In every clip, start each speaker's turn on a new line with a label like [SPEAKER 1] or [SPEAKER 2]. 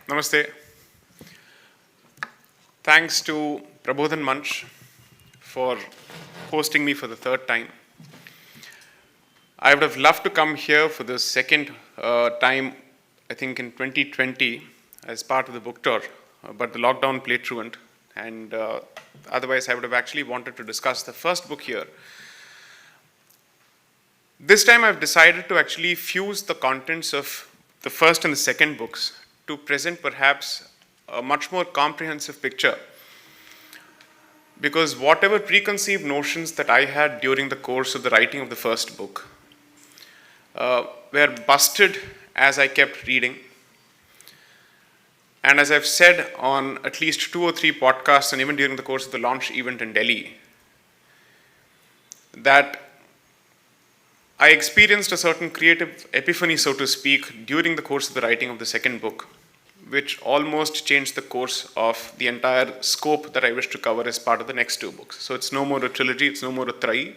[SPEAKER 1] Namaste. Thanks to Parbodhan Manch for hosting me for the third time. I would have loved to come here for the second time, I think in 2020, as part of the book tour, but the lockdown played truant. And otherwise, I would have actually wanted to discuss the first book here. This time, I've decided to actually fuse the contents of the first and the second books to present perhaps a much more comprehensive picture. Because whatever preconceived notions that I had during the course of the writing of the first book were busted as I kept reading. And as I've said on at least 2 or 3 podcasts, and even during the course of the launch event in Delhi, that I experienced a certain creative epiphany, so to speak, during the course of the writing of the second book, which almost changed the course of the entire scope that I wish to cover as part of the next 2 books. So it's no more a trilogy, it's no more a trilogy,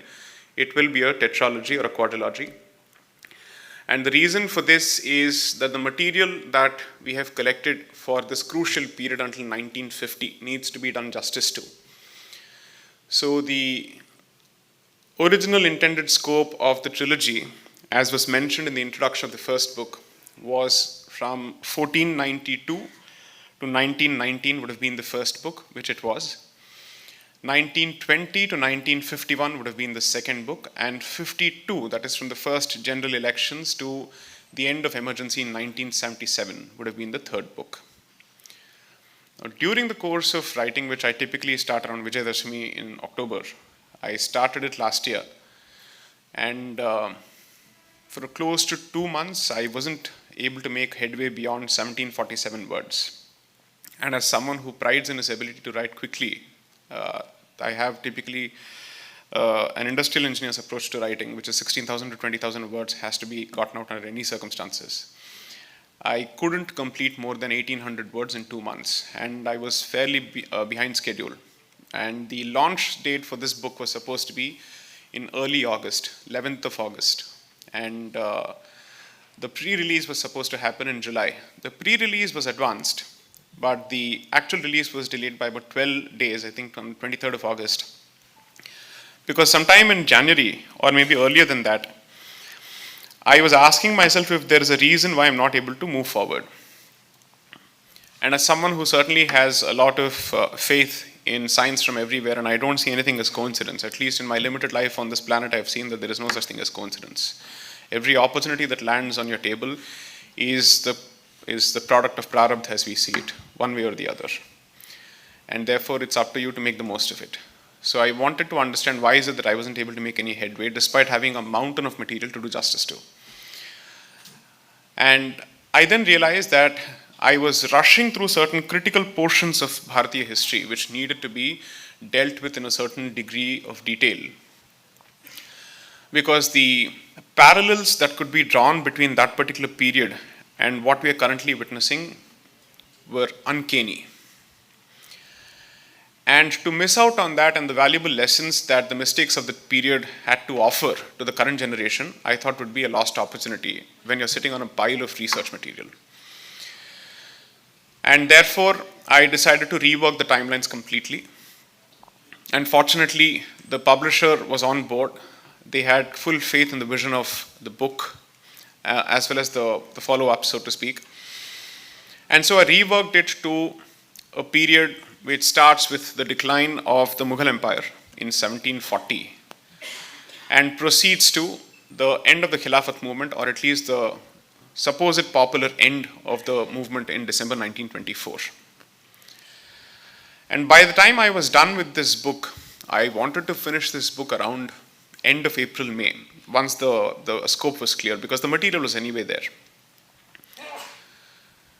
[SPEAKER 1] it will be a tetralogy or a quadrilogy. And the reason for this is that the material that we have collected for this crucial period until 1950 needs to be done justice to. So the original intended scope of the trilogy, as was mentioned in the introduction of the first book, was from 1492 to 1919 would have been the first book, which it was. 1920 to 1951 would have been the second book, and 52, that is from the first general elections to the end of emergency in 1977, would have been the third book. Now, during the course of writing, which I typically start around Vijayadashami in October, I started it last year, and for close to 2 months, I wasn't able to make headway beyond 1747 words. And as someone who prides in his ability to write quickly, I have typically an industrial engineer's approach to writing, which is 16,000 to 20,000 words has to be gotten out under any circumstances. I couldn't complete more than 1,800 words in 2 months, and I was fairly behind schedule. And the launch date for this book was supposed to be in early August, 11th of August. And the pre-release was supposed to happen in July. The pre-release was advanced, but the actual release was delayed by about 12 days, I think on 23rd of August. Because sometime in January, or maybe earlier than that, I was asking myself if there is a reason why I'm not able to move forward. And as someone who certainly has a lot of faith in science from everywhere, and I don't see anything as coincidence, at least in my limited life on this planet, I've seen that there is no such thing as coincidence. Every opportunity that lands on your table is the product of prarabdha as we see it, one way or the other. And therefore, it's up to you to make the most of it. So I wanted to understand why is it that I wasn't able to make any headway despite having a mountain of material to do justice to. And I then realized that I was rushing through certain critical portions of Bharatiya history which needed to be dealt with in a certain degree of detail. Because the parallels that could be drawn between that particular period and what we are currently witnessing were uncanny. And to miss out on that and the valuable lessons that the mistakes of the period had to offer to the current generation, I thought would be a lost opportunity when you're sitting on a pile of research material. And therefore, I decided to rework the timelines completely. And fortunately, the publisher was on board. They had full faith in the vision of the book, as well as the follow-up, so to speak. And so I reworked it to a period which starts with the decline of the Mughal Empire in 1740 and proceeds to the end of the Khilafat movement, or at least the supposed popular end of the movement in December 1924. And by the time I was done with this book, I wanted to finish this book around end of April, May, once the scope was clear, because the material was anyway there.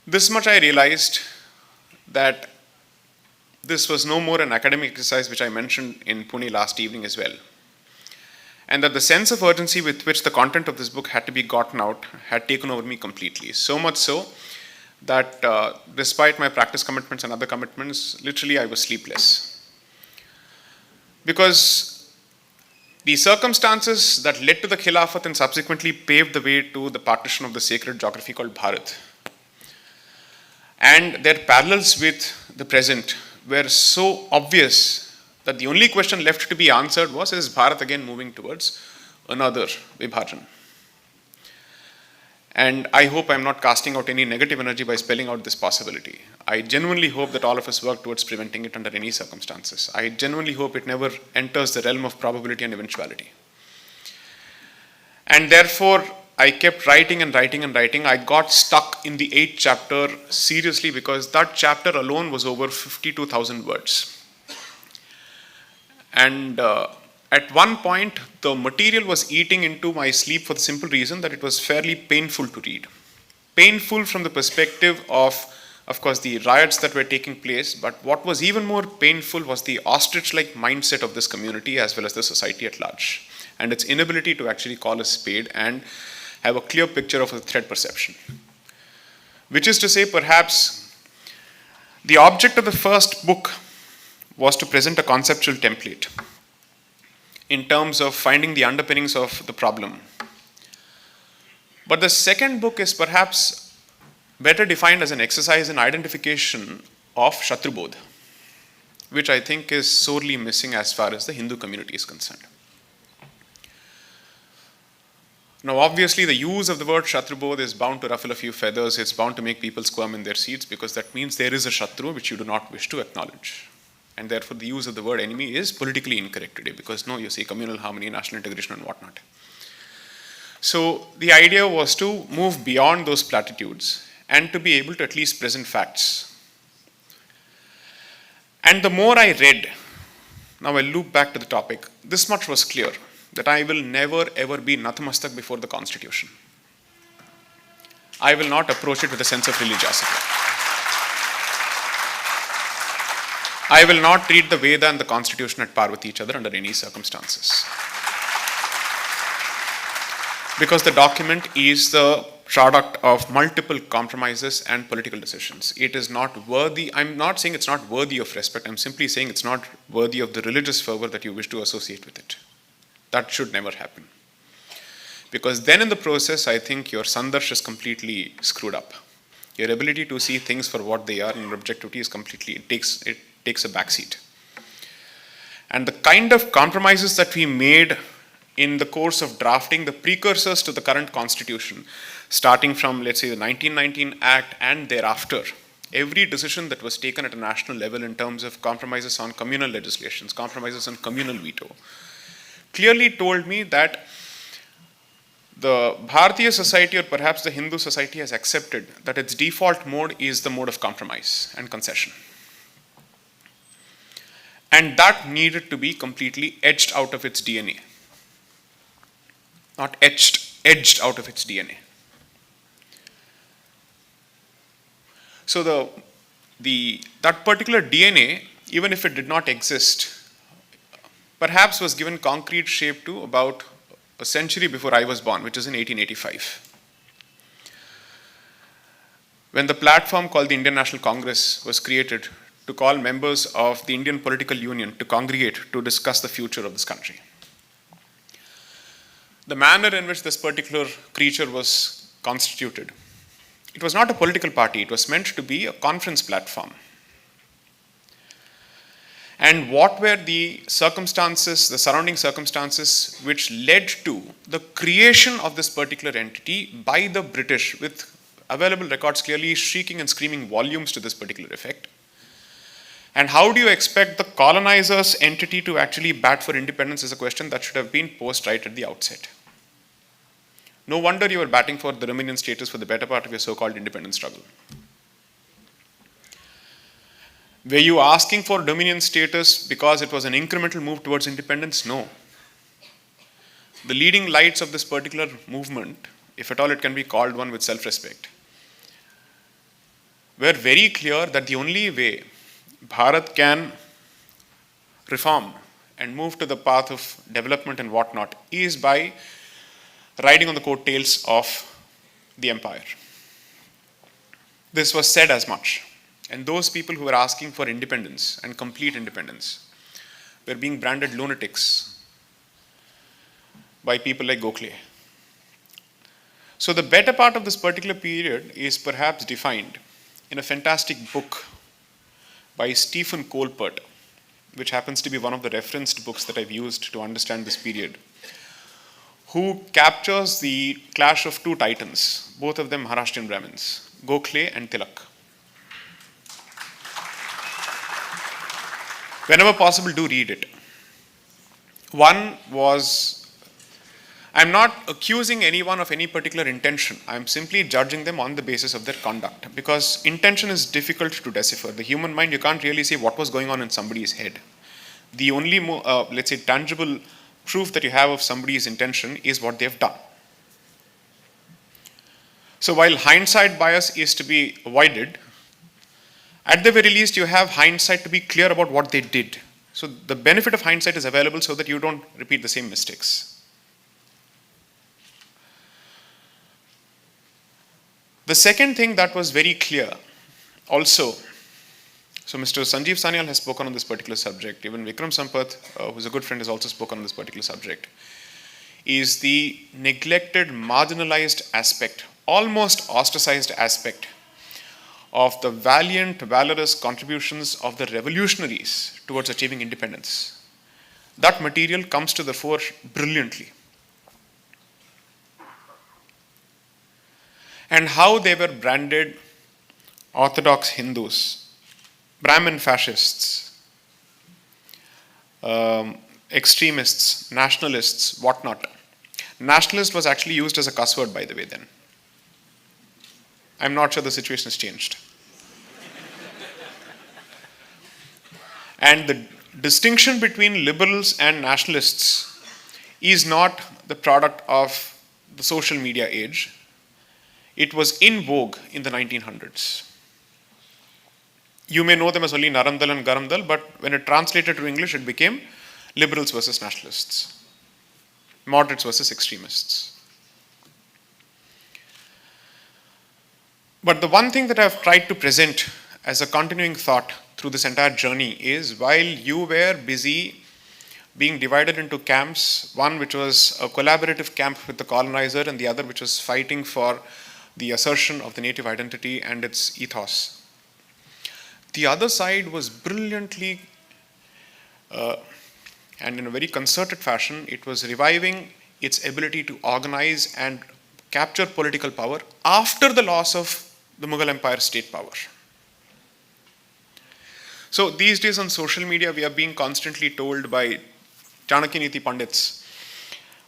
[SPEAKER 1] This much I realized that this was no more an academic exercise, which I mentioned in Pune last evening as well. And that the sense of urgency with which the content of this book had to be gotten out had taken over me completely. So much so that despite my practice commitments and other commitments, literally I was sleepless. Because the circumstances that led to the Khilafat and subsequently paved the way to the partition of the sacred geography called Bharat And their parallels with the present were so obvious that the only question left to be answered was, is Bharat again moving towards another Vibhajan? And I hope I'm not casting out any negative energy by spelling out this possibility. I genuinely hope that all of us work towards preventing it under any circumstances. I genuinely hope it never enters the realm of probability and eventuality. And therefore, I kept writing and writing and writing. I got stuck in the 8th chapter seriously because that chapter alone was over 52,000 words. And at one point, the material was eating into my sleep for the simple reason that it was fairly painful to read. Painful from the perspective of course, the riots that were taking place, but what was even more painful was the ostrich-like mindset of this community as well as the society at large, and its inability to actually call a spade and have a clear picture of a threat perception. Which is to say, perhaps, the object of the first book was to present a conceptual template in terms of finding the underpinnings of the problem. But the second book is perhaps better defined as an exercise in identification of Shatrubodh, which I think is sorely missing as far as the Hindu community is concerned. Now, obviously, the use of the word Shatrubodh is bound to ruffle a few feathers. It's bound to make people squirm in their seats because that means there is a Shatru which you do not wish to acknowledge. And therefore, the use of the word enemy is politically incorrect today because no, you see communal harmony, national integration, and whatnot. So, the idea was to move beyond those platitudes and to be able to at least present facts. And the more I read, now I loop back to the topic, this much was clear, that I will never ever be Nathamastak before the Constitution. I will not approach it with a sense of religiosity. I will not treat the Veda and the Constitution at par with each other under any circumstances. Because the document is the product of multiple compromises and political decisions. It is not worthy, I'm not saying it's not worthy of respect, I'm simply saying it's not worthy of the religious fervor that you wish to associate with it. That should never happen. Because then in the process, I think your sandarsh is completely screwed up. Your ability to see things for what they are and your objectivity is completely, it takes a backseat. And the kind of compromises that we made in the course of drafting the precursors to the current constitution, starting from, let's say, the 1919 Act and thereafter, every decision that was taken at a national level in terms of compromises on communal legislations, compromises on communal veto, clearly told me that the Bharatiya society, or perhaps the Hindu society, has accepted that its default mode is the mode of compromise and concession. And that needed to be completely edged out of its DNA. Not edged out of its DNA. So that particular DNA, even if it did not exist, perhaps was given concrete shape to about a century before I was born, which is in 1885. When the platform called the Indian National Congress was created to call members of the Indian Political Union to congregate to discuss the future of this country. The manner in which this particular creature was constituted, it was not a political party, it was meant to be a conference platform. And what were the circumstances, the surrounding circumstances, which led to the creation of this particular entity by the British, with available records clearly shrieking and screaming volumes to this particular effect? And how do you expect the colonizer's entity to actually bat for independence is a question that should have been posed right at the outset. No wonder you were batting for the Dominion status for the better part of your so-called independence struggle. Were you asking for Dominion status because it was an incremental move towards independence? No. The leading lights of this particular movement, if at all it can be called one with self-respect, were very clear that the only way Bharat can reform and move to the path of development and whatnot is by riding on the coattails of the empire. This was said as much. And those people who were asking for independence and complete independence were being branded lunatics by people like Gokhale. So the better part of this particular period is perhaps defined in a fantastic book by Stephen Colpert, which happens to be one of the referenced books that I've used to understand this period, who captures the clash of two titans, both of them Maharashtrian Brahmins, Gokhale and Tilak. Whenever possible, do read it. One was, I'm not accusing anyone of any particular intention. I'm simply judging them on the basis of their conduct, because intention is difficult to decipher. The human mind, you can't really say what was going on in somebody's head. The only, let's say, tangible proof that you have of somebody's intention is what they've done. So while hindsight bias is to be avoided, at the very least, you have hindsight to be clear about what they did. So the benefit of hindsight is available so that you don't repeat the same mistakes. The second thing that was very clear also, so Mr. Sanjeev Sanyal has spoken on this particular subject, even Vikram Sampath, who's a good friend, has also spoken on this particular subject, is the neglected, marginalized aspect, almost ostracized aspect of the valiant, valorous contributions of the revolutionaries towards achieving independence. That material comes to the fore brilliantly. And how they were branded Orthodox Hindus, Brahmin fascists, extremists, nationalists, whatnot. Nationalist was actually used as a cuss word, by the way, then. I'm not sure the situation has changed. And the distinction between liberals and nationalists is not the product of the social media age. It was in vogue in the 1900s. You may know them as only Narandal and Garamdal, but when it translated to English, it became liberals versus nationalists, moderates versus extremists. But the one thing that I've tried to present as a continuing thought through this entire journey is, while you were busy being divided into camps, one which was a collaborative camp with the colonizer and the other which was fighting for the assertion of the native identity and its ethos, the other side was brilliantly and in a very concerted fashion, it was reviving its ability to organize and capture political power after the loss of the Mughal Empire state power. So these days on social media, we are being constantly told by Chanakya Niti Pandits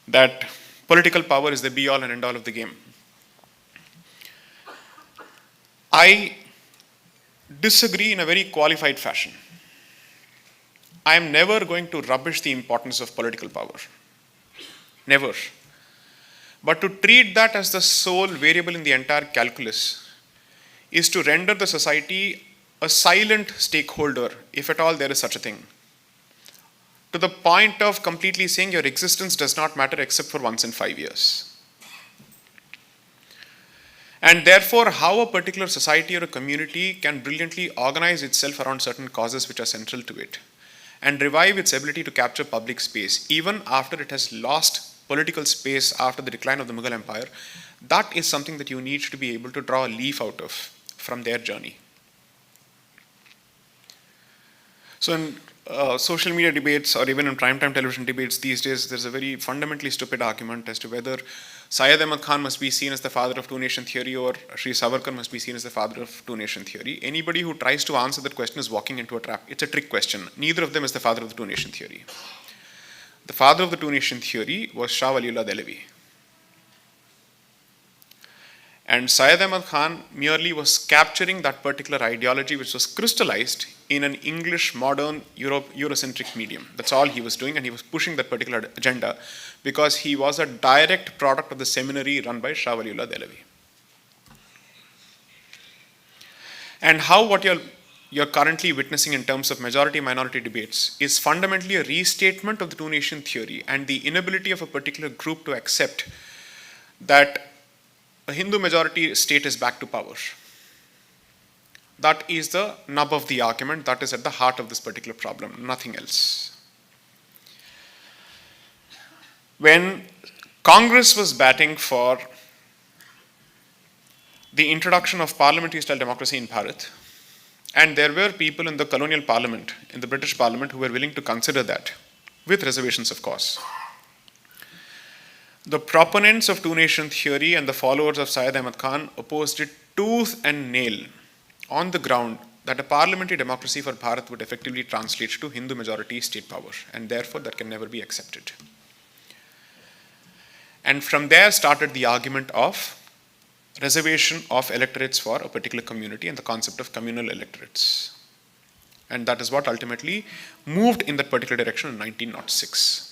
[SPEAKER 1] that political power is the be-all and end-all of the game. I disagree in a very qualified fashion. I am never going to rubbish the importance of political power. Never. But to treat that as the sole variable in the entire calculus is to render the society a silent stakeholder, if at all there is such a thing, to the point of completely saying your existence does not matter except for once in 5 years. And therefore, how a particular society or a community can brilliantly organize itself around certain causes which are central to it and revive its ability to capture public space, even after it has lost political space after the decline of the Mughal Empire, that is something that you need to be able to draw a leaf out of from their journey. So in social media debates or even in primetime television debates these days, there's a very fundamentally stupid argument as to whether Syed Ahmad Khan must be seen as the father of two-nation theory or Sri Savarkar must be seen as the father of two-nation theory. Anybody who tries to answer that question is walking into a trap. It's a trick question. Neither of them is the father of the two-nation theory. The father of the two-nation theory was Shah Waliullah Dehlavi. And Syed Ahmad Khan merely was capturing that particular ideology which was crystallized in an English, modern, Eurocentric medium. That's all he was doing, and he was pushing that particular agenda because he was a direct product of the seminary run by Shah Waliullah Dehlavi. And how what you're currently witnessing in terms of majority-minority debates is fundamentally a restatement of the two-nation theory and the inability of a particular group to accept that a Hindu majority state is back to power. That is the nub of the argument. That is at the heart of this particular problem, nothing else. When Congress was batting for the introduction of parliamentary style democracy in Bharat. And there were people in the colonial parliament, in the British parliament, who were willing to consider that, with reservations, of course. The proponents of two-nation theory and the followers of Syed Ahmad Khan opposed it tooth and nail on the ground that a parliamentary democracy for Bharat would effectively translate to Hindu majority state power, and therefore that can never be accepted. And from there started the argument of reservation of electorates for a particular community and the concept of communal electorates. And that is what ultimately moved in that particular direction in 1906.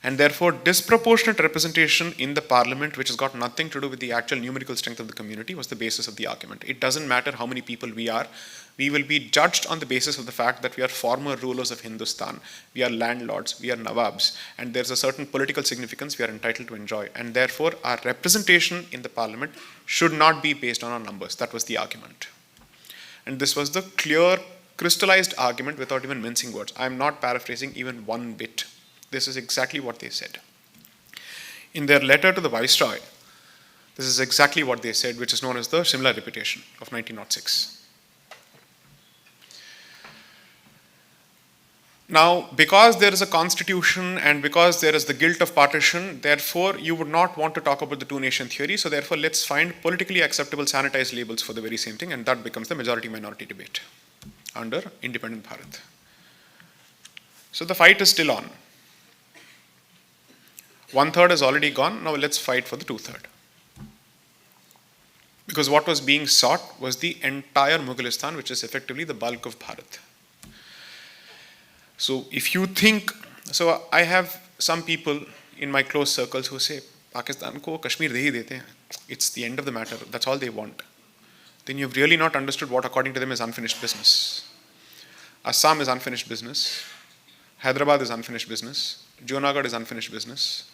[SPEAKER 1] And therefore, disproportionate representation in the parliament, which has got nothing to do with the actual numerical strength of the community, was the basis of the argument. It doesn't matter how many people we are. We will be judged on the basis of the fact that we are former rulers of Hindustan, we are landlords, we are nawabs, and there's a certain political significance we are entitled to enjoy. And therefore, our representation in the parliament should not be based on our numbers. That was the argument. And this was the clear, crystallized argument without even mincing words. I'm not paraphrasing even one bit. This is exactly what they said. In their letter to the Viceroy, this is exactly what they said, which is known as the Shimla Reputation of 1906. Now, because there is a constitution and because there is the guilt of partition, therefore, you would not want to talk about the two-nation theory. So therefore, let's find politically acceptable sanitized labels for the very same thing, and that becomes the majority-minority debate under independent Bharat. So the fight is still on. 1/3 is already gone. Now let's fight for the 2/3. Because what was being sought was the entire Mughalistan, which is effectively the bulk of Bharat. So if you think, so I have some people in my close circles who say, Pakistan ko Kashmir de hi dete hain. It's the end of the matter. That's all they want. Then you've really not understood what according to them is unfinished business. Assam is unfinished business. Hyderabad is unfinished business. Junagadh is unfinished business.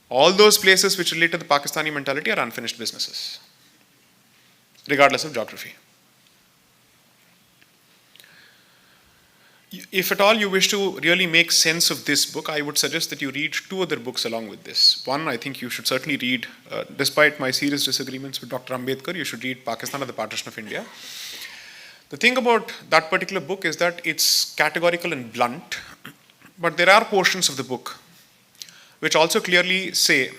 [SPEAKER 1] All those places which relate to the Pakistani mentality are unfinished businesses, regardless of geography. If at all you wish to really make sense of this book, I would suggest that you read 2 other books along with this. One, I think you should certainly read, despite my serious disagreements with Dr. Ambedkar, you should read Pakistan or the Partition of India. The thing about that particular book is that it's categorical and blunt, but there are portions of the book which also clearly say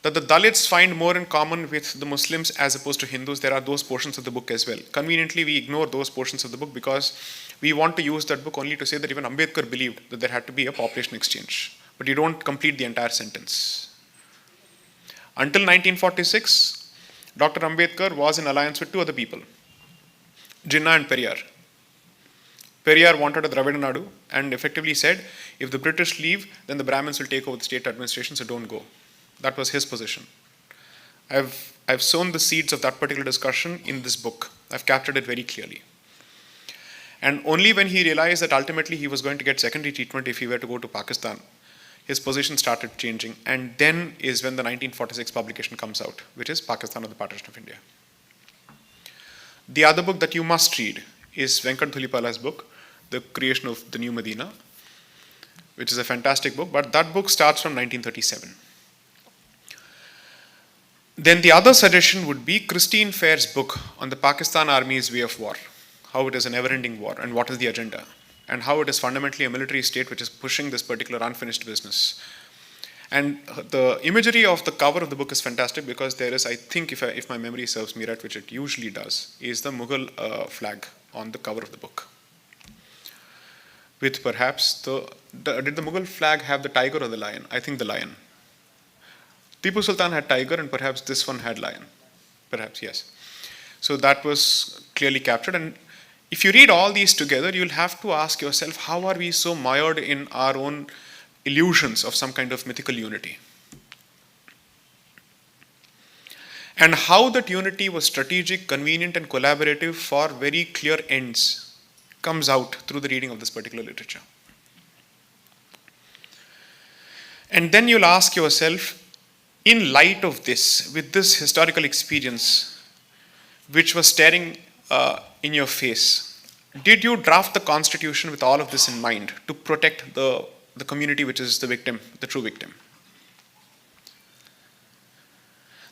[SPEAKER 1] that the Dalits find more in common with the Muslims as opposed to Hindus. There are those portions of the book as well. Conveniently, we ignore those portions of the book because we want to use that book only to say that even Ambedkar believed that there had to be a population exchange. But you don't complete the entire sentence. Until 1946, Dr. Ambedkar was in alliance with 2 other people, Jinnah and Periyar. Periyar wanted a Dravida Nadu and effectively said, if the British leave, then the Brahmins will take over the state administration, so don't go. That was his position. I've sown the seeds of that particular discussion in this book. I've captured it very clearly. And only when he realized that ultimately he was going to get secondary treatment if he were to go to Pakistan, his position started changing. And then is when the 1946 publication comes out, which is Pakistan or the Partition of India. The other book that you must read is Venkat Dhulipala's book, The Creation of the New Medina, which is a fantastic book, but that book starts from 1937. Then the other suggestion would be Christine Fair's book on the Pakistan Army's way of war, how it is a never-ending war and what is the agenda, and how it is fundamentally a military state which is pushing this particular unfinished business. And the imagery of the cover of the book is fantastic because there is, I think, if my memory serves me right, which it usually does, is the Mughal flag on the cover of the book. With perhaps did the Mughal flag have the tiger or the lion? I think the lion. Tipu Sultan had tiger and perhaps this one had lion. Perhaps, yes. So that was clearly captured. And if you read all these together, you'll have to ask yourself, how are we so mired in our own illusions of some kind of mythical unity? And how that unity was strategic, convenient, and collaborative for very clear ends comes out through the reading of this particular literature. And then you'll ask yourself, in light of this, with this historical experience, which was staring in your face, did you draft the constitution with all of this in mind to protect the community which is the victim, the true victim?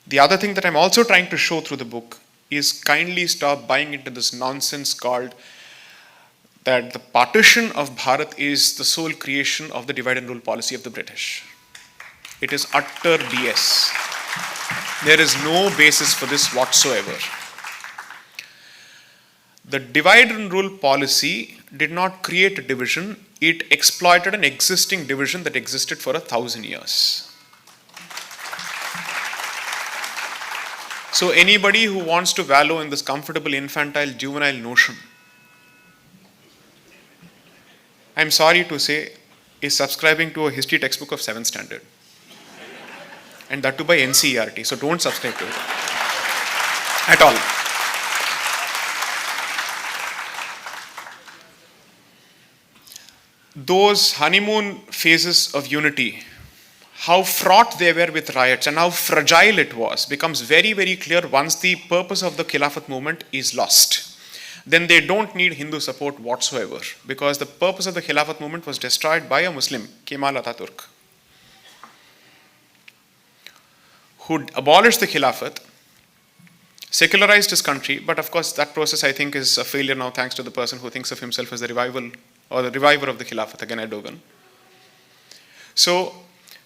[SPEAKER 1] The other thing that I'm also trying to show through the book is kindly stop buying into this nonsense called that the partition of Bharat is the sole creation of the divide and rule policy of the British. It is utter BS. There is no basis for this whatsoever. The divide and rule policy did not create a division, it exploited an existing division that existed for 1,000 years. So anybody who wants to wallow in this comfortable infantile juvenile notion, I'm sorry to say, is subscribing to a history textbook of 7th standard. And that too by NCERT, so don't subscribe to it at all. Those honeymoon phases of unity, how fraught they were with riots and how fragile it was, becomes very, very clear once the purpose of the Khilafat movement is lost. Then they don't need Hindu support whatsoever, because the purpose of the Khilafat movement was destroyed by a Muslim, Kemal Ataturk, who abolished the Khilafat, secularized his country, but of course that process I think is a failure now thanks to the person who thinks of himself as the revival or the reviver of the Khilafat, again Erdogan. So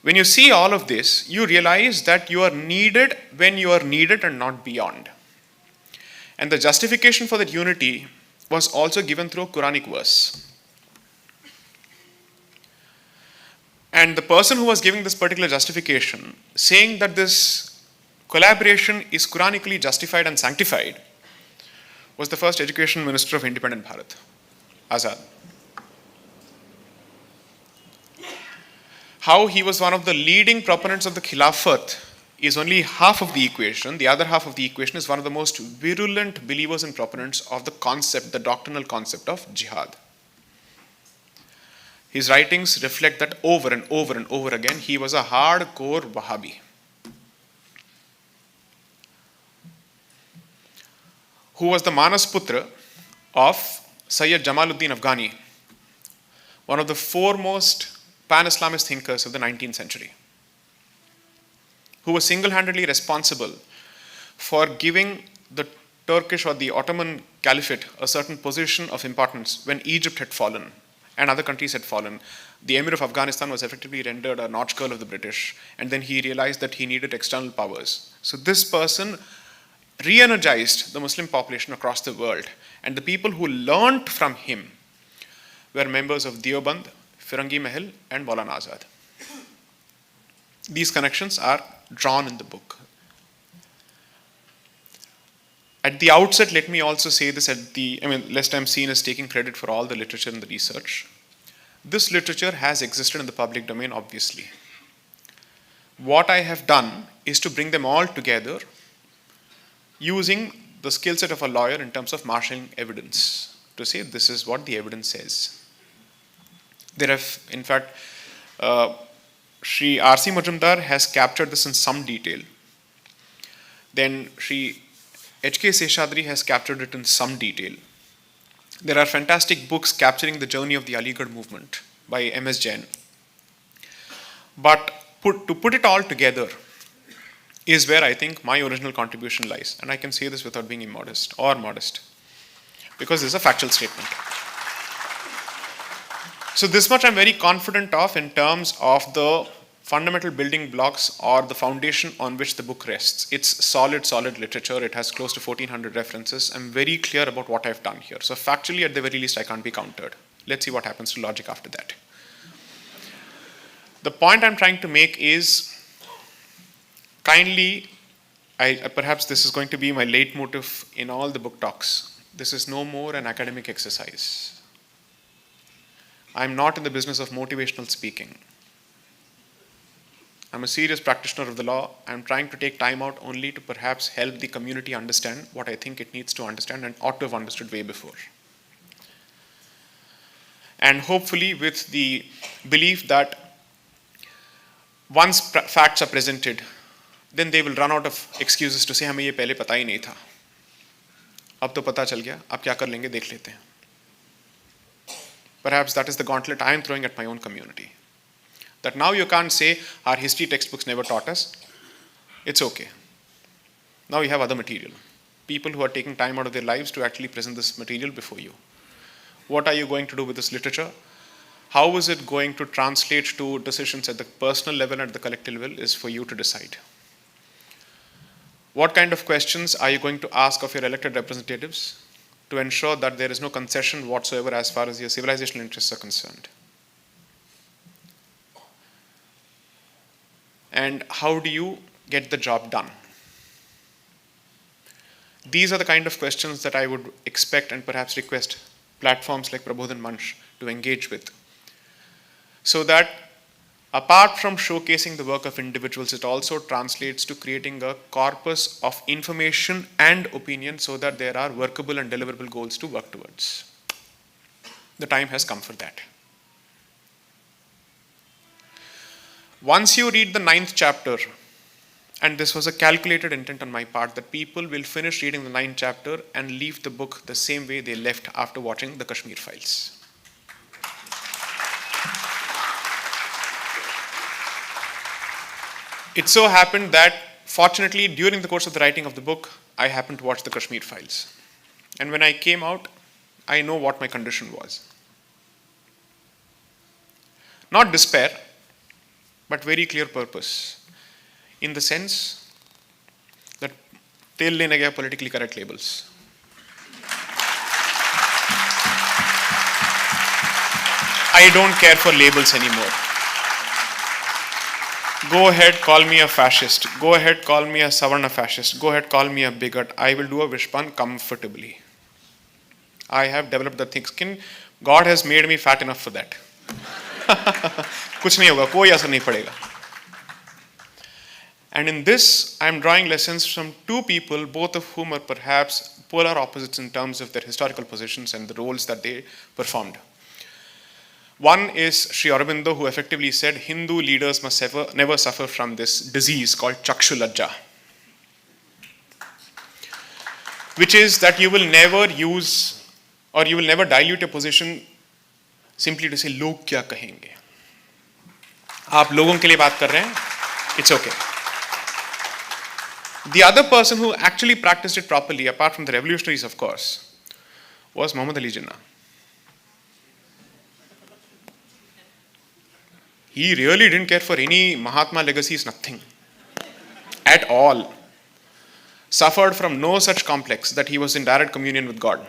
[SPEAKER 1] when you see all of this, you realize that you are needed when you are needed and not beyond. And the justification for that unity was also given through a Quranic verse. And the person who was giving this particular justification, saying that this collaboration is Quranically justified and sanctified, was the first education minister of independent Bharat, Azad. How he was one of the leading proponents of the Khilafat is only half of the equation. The other half of the equation is one of the most virulent believers and proponents of the concept, the doctrinal concept of jihad. His writings reflect that over and over and over again. He was a hardcore Wahhabi. Who was the Manasputra of Sayyid Jamaluddin Afghani, one of the foremost pan-Islamist thinkers of the 19th century, who was single-handedly responsible for giving the Turkish or the Ottoman Caliphate a certain position of importance when Egypt had fallen and other countries had fallen. The Emir of Afghanistan was effectively rendered a notch girl of the British, and then he realized that he needed external powers. So this person re-energized the Muslim population across the world, and the people who learnt from him were members of Deoband, Firangi Mahal, and Maulana Azad. These connections are drawn in the book. At the outset, let me also say this lest I'm seen as taking credit for all the literature and the research. This literature has existed in the public domain, obviously. What I have done is to bring them all together using the skill set of a lawyer in terms of marshalling evidence to say this is what the evidence says. There have, in fact, Sri R.C. Majumdar has captured this in some detail. Then Sri H.K. Seshadri has captured it in some detail. There are fantastic books capturing the journey of the Aligarh movement by M.S. Jain. But to put it all together is where I think my original contribution lies. And I can say this without being immodest or modest, because this is a factual statement. So this much I'm very confident of in terms of the fundamental building blocks or the foundation on which the book rests. It's solid literature. It has close to 1400 references. I'm very clear about what I've done here. So factually, at the very least, I can't be countered. Let's see what happens to logic after that. The point I'm trying to make is, kindly, perhaps this is going to be my leitmotif in all the book talks. This is no more an academic exercise. I'm not in the business of motivational speaking. I'm a serious practitioner of the law. I'm trying to take time out only to perhaps help the community understand what I think it needs to understand and ought to have understood way before. And hopefully with the belief that once facts are presented, then they will run out of excuses to say, हमें ये पहले पता ही नहीं था. अब तो पता चल गया, अब क्या कर लेंगे देख लेते हैं. Perhaps that is the gauntlet I am throwing at my own community. That now you can't say our history textbooks never taught us. It's okay. Now you have other material. People who are taking time out of their lives to actually present this material before you. What are you going to do with this literature? How is it going to translate to decisions at the personal level and at the collective level is for you to decide. What kind of questions are you going to ask of your elected representatives to ensure that there is no concession whatsoever as far as your civilizational interests are concerned? And how do you get the job done? These are the kind of questions that I would expect and perhaps request platforms like Parbodhan and Manch to engage with. So that apart from showcasing the work of individuals, it also translates to creating a corpus of information and opinion so that there are workable and deliverable goals to work towards. The time has come for that. Once you read the 9th chapter, and this was a calculated intent on my part, that people will finish reading the 9th chapter and leave the book the same way they left after watching the Kashmir Files. It so happened that, fortunately, during the course of the writing of the book, I happened to watch the Kashmir Files. And when I came out, I know what my condition was. Not despair, but very clear purpose. In the sense that tel lene gaya politically correct labels. I don't care for labels anymore. Go ahead, call me a fascist. Go ahead, call me a Savarna fascist. Go ahead, call me a bigot. I will do a Vishpan comfortably. I have developed the thick skin. God has made me fat enough for that. कुछ नहीं होगा, कोई असर नहीं पड़ेगा. And in this, I am drawing lessons from two people, both of whom are perhaps polar opposites in terms of their historical positions and the roles that they performed. One is Sri Aurobindo, who effectively said Hindu leaders must never suffer from this disease called Chakshulajja, which is that you will never use or you will never dilute your position simply to say log kya kahenge. आप लोगों के लिए बात कर रहे हैं, it's okay. The other person who actually practiced it properly, apart from the revolutionaries of course, was Muhammad Ali Jinnah. He really didn't care for any Mahatma legacies, nothing. At all. Suffered from no such complex that he was in direct communion with God.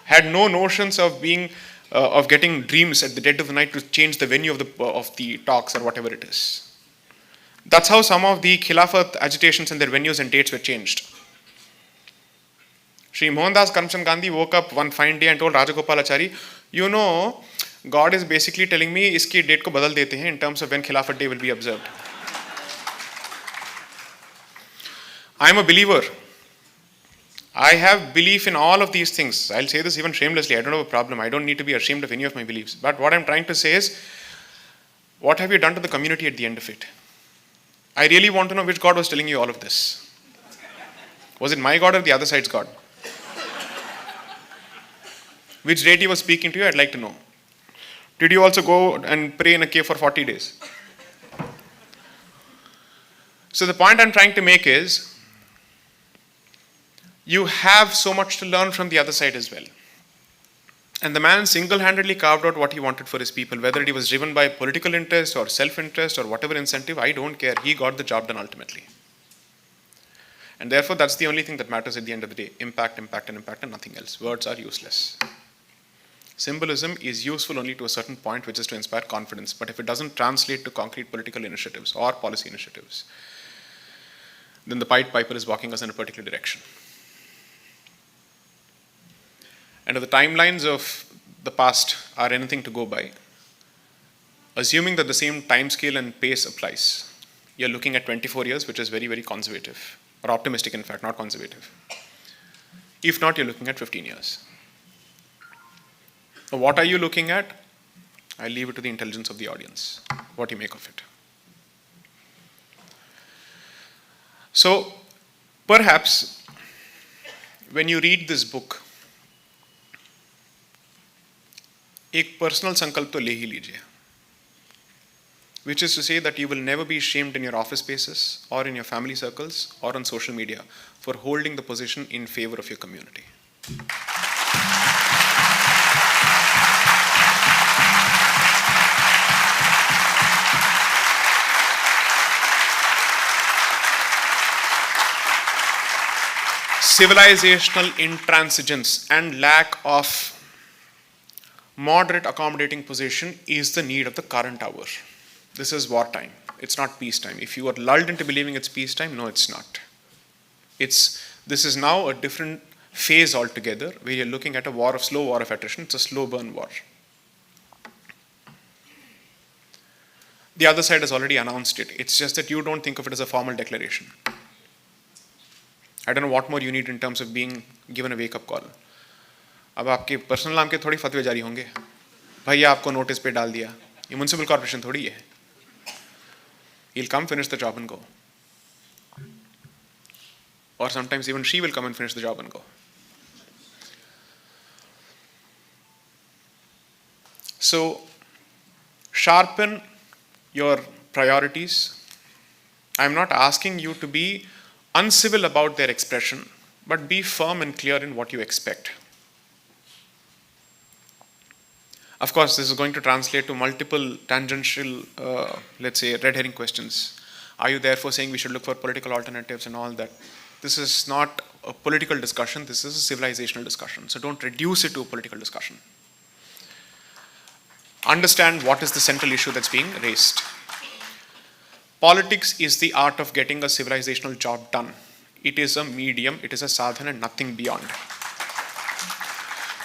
[SPEAKER 1] Had no notions of getting dreams at the dead of the night to change the venue of the talks or whatever it is. That's how some of the Khilafat agitations and their venues and dates were changed. Sri Mohandas Karamchand Gandhi woke up one fine day and told Rajagopalachari, you know, God is basically telling me iski date ko badal dete hain in terms of when Khilafat Day will be observed. I am a believer. I have belief in all of these things. I'll say this even shamelessly. I don't have a problem. I don't need to be ashamed of any of my beliefs. But what I'm trying to say is, what have you done to the community at the end of it? I really want to know which God was telling you all of this. Was it my God or the other side's God? Which deity was speaking to you? I'd like to know. Did you also go and pray in a cave for 40 days? So the point I'm trying to make is, you have so much to learn from the other side as well. And the man single-handedly carved out what he wanted for his people, whether he was driven by political interest or self-interest or whatever incentive, I don't care. He got the job done ultimately. And therefore, that's the only thing that matters at the end of the day. Impact, impact, and impact, and nothing else. Words are useless. Symbolism is useful only to a certain point, which is to inspire confidence. But if it doesn't translate to concrete political initiatives or policy initiatives, then the Pied Piper is walking us in a particular direction. And if the timelines of the past are anything to go by, assuming that the same time scale and pace applies, you're looking at 24 years, which is very, very conservative, or optimistic in fact, not conservative. If not, you're looking at 15 years. Now, what are you looking at? I leave it to the intelligence of the audience, what you make of it. So, perhaps, when you read this book, एक personal संकल्प तो ले ही लीजिए. which is to say that you will never be shamed in your office spaces or in your family circles or on social media for holding the position in favor of your community. Civilizational intransigence and lack of moderate accommodating position is the need of the current hour. This is wartime. It's not peacetime. If you are lulled into believing it's peacetime, no, it's not. This is now a different phase altogether, where you're looking at a slow war of attrition. It's a slow burn war. The other side has already announced it. It's just that you don't think of it as a formal declaration. I don't know what more you need in terms of being given a wake-up call. अब आपके personal नाम के थोड़ी फतवे जारी होंगे, भैया आपको notice पे डाल दिया, ये म्युनिसिपल कॉर्पोरेशन थोड़ी है. He'll come, finish the job and go. Or sometimes even she will come and finish the job and go. So, sharpen your priorities. I'm not asking you to be uncivil about their expression, but be firm and clear in what you expect. Of course, this is going to translate to multiple tangential, let's say, red herring questions. Are you therefore saying we should look for political alternatives and all that? This is not a political discussion, this is a civilizational discussion. So don't reduce it to a political discussion. Understand what is the central issue that's being raised. Politics is the art of getting a civilizational job done. It is a medium, it is a sadhana and nothing beyond.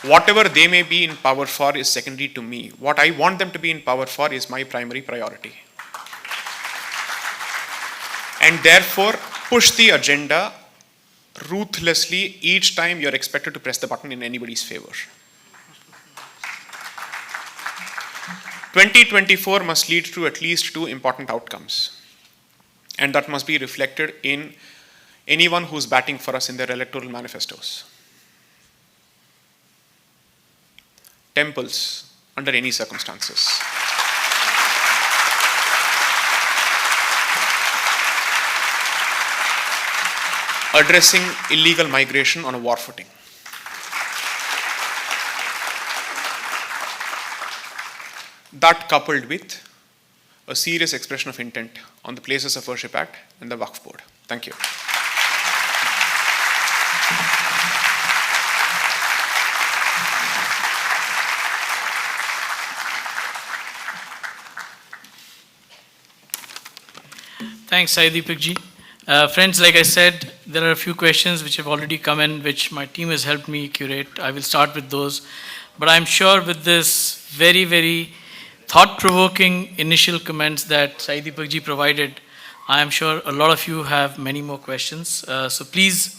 [SPEAKER 1] Whatever they may be in power for is secondary to me. What I want them to be in power for is my primary priority. And therefore, push the agenda ruthlessly each time you're expected to press the button in anybody's favor. 2024 must lead to at least two important outcomes. And that must be reflected in anyone who's batting for us in their electoral manifestos. Temples, under any circumstances. Addressing illegal migration on a war footing. That coupled with a serious expression of intent on the Places of Worship Act and the Waqf Board. Thank you.
[SPEAKER 2] Thanks, Sai Deepak ji. Friends, like I said, there are a few questions which have already come in, which my team has helped me curate. I will start with those. But I'm sure with this very, very thought-provoking initial comments that Sai Deepak ji provided, I am sure a lot of you have many more questions. So please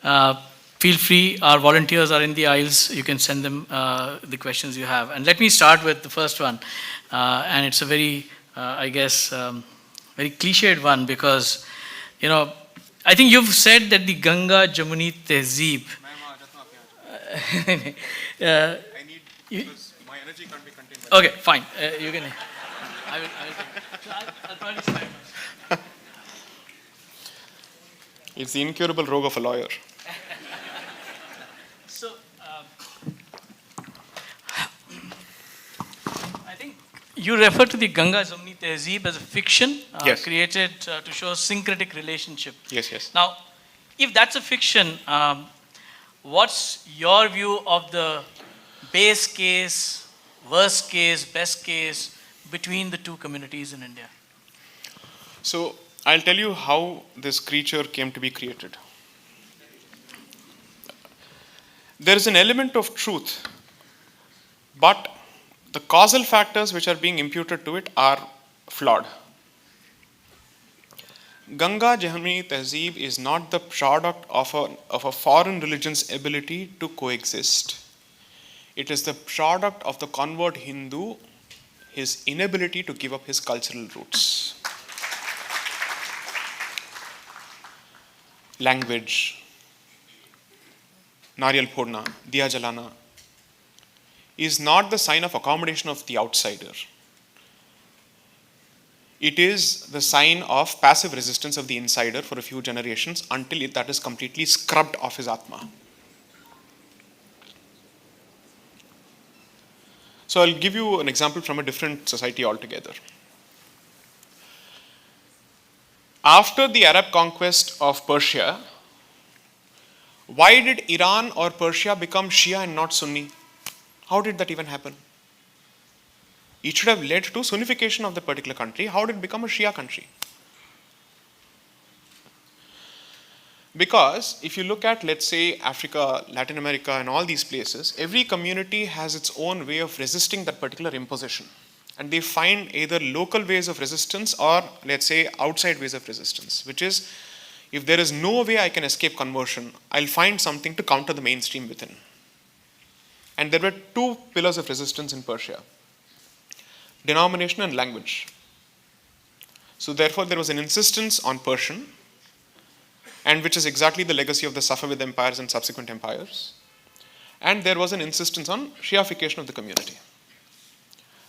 [SPEAKER 2] feel free. Our volunteers are in the aisles. You can send them the questions you have. And let me start with the first one. And it's a very, I guess, very cliched one, because, you know, I think you've said that the Ganga Jamuni Tehzeeb.
[SPEAKER 1] I need, because my energy can't be contained.
[SPEAKER 2] Okay, fine. You can. I will I'll probably start.
[SPEAKER 1] It's the incurable rogue of a lawyer.
[SPEAKER 2] So, I think you refer to the Ganga Jamuni Tehzeeb as a fiction
[SPEAKER 1] yes.
[SPEAKER 2] created to show syncretic relationship.
[SPEAKER 1] Yes, yes.
[SPEAKER 2] Now, if that's a fiction, what's your view of the base case, worst case, best case between the two communities in India?
[SPEAKER 1] So, I'll tell you how this creature came to be created. There is an element of truth, but the causal factors which are being imputed to it are flawed. Ganga Jamuni Tehzeeb is not the product of a foreign religion's ability to coexist. It is the product of the convert Hindu, his inability to give up his cultural roots. Language, Nariyal Phodna, Diya Jalana, is not the sign of accommodation of the outsider. It is the sign of passive resistance of the insider for a few generations until that is completely scrubbed off his Atma. So I'll give you an example from a different society altogether. After the Arab conquest of Persia, why did Iran or Persia become Shia and not Sunni? How did that even happen? It should have led to Sunnification of the particular country. How did it become a Shia country? Because if you look at, let's say, Africa, Latin America, and all these places, every community has its own way of resisting that particular imposition. And they find either local ways of resistance or, let's say, outside ways of resistance, which is, if there is no way I can escape conversion, I'll find something to counter the mainstream within. And there were two pillars of resistance in Persia: denomination and language. So therefore, there was an insistence on Persian, and which is exactly the legacy of the Safavid empires and subsequent empires. And there was an insistence on Shiification of the community.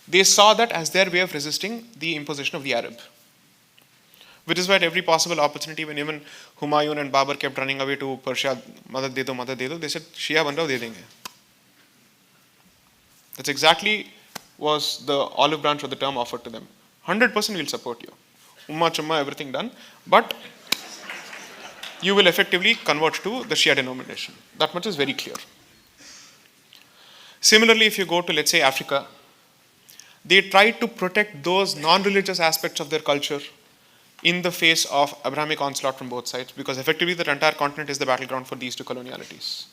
[SPEAKER 1] They saw that as their way of resisting the imposition of the Arab. Which is why at every possible opportunity, when even Humayun and Babur kept running away to Persia, Madad de do, they said, Shia ban rao, de denge. That's exactly was the olive branch of the term offered to them. 100% we'll support you. Umma, chumma, everything done. But you will effectively convert to the Shia denomination. That much is very clear. Similarly, if you go to, let's say, Africa, they tried to protect those non-religious aspects of their culture in the face of Abrahamic onslaught from both sides, because effectively the entire continent is the battleground for these two colonialities.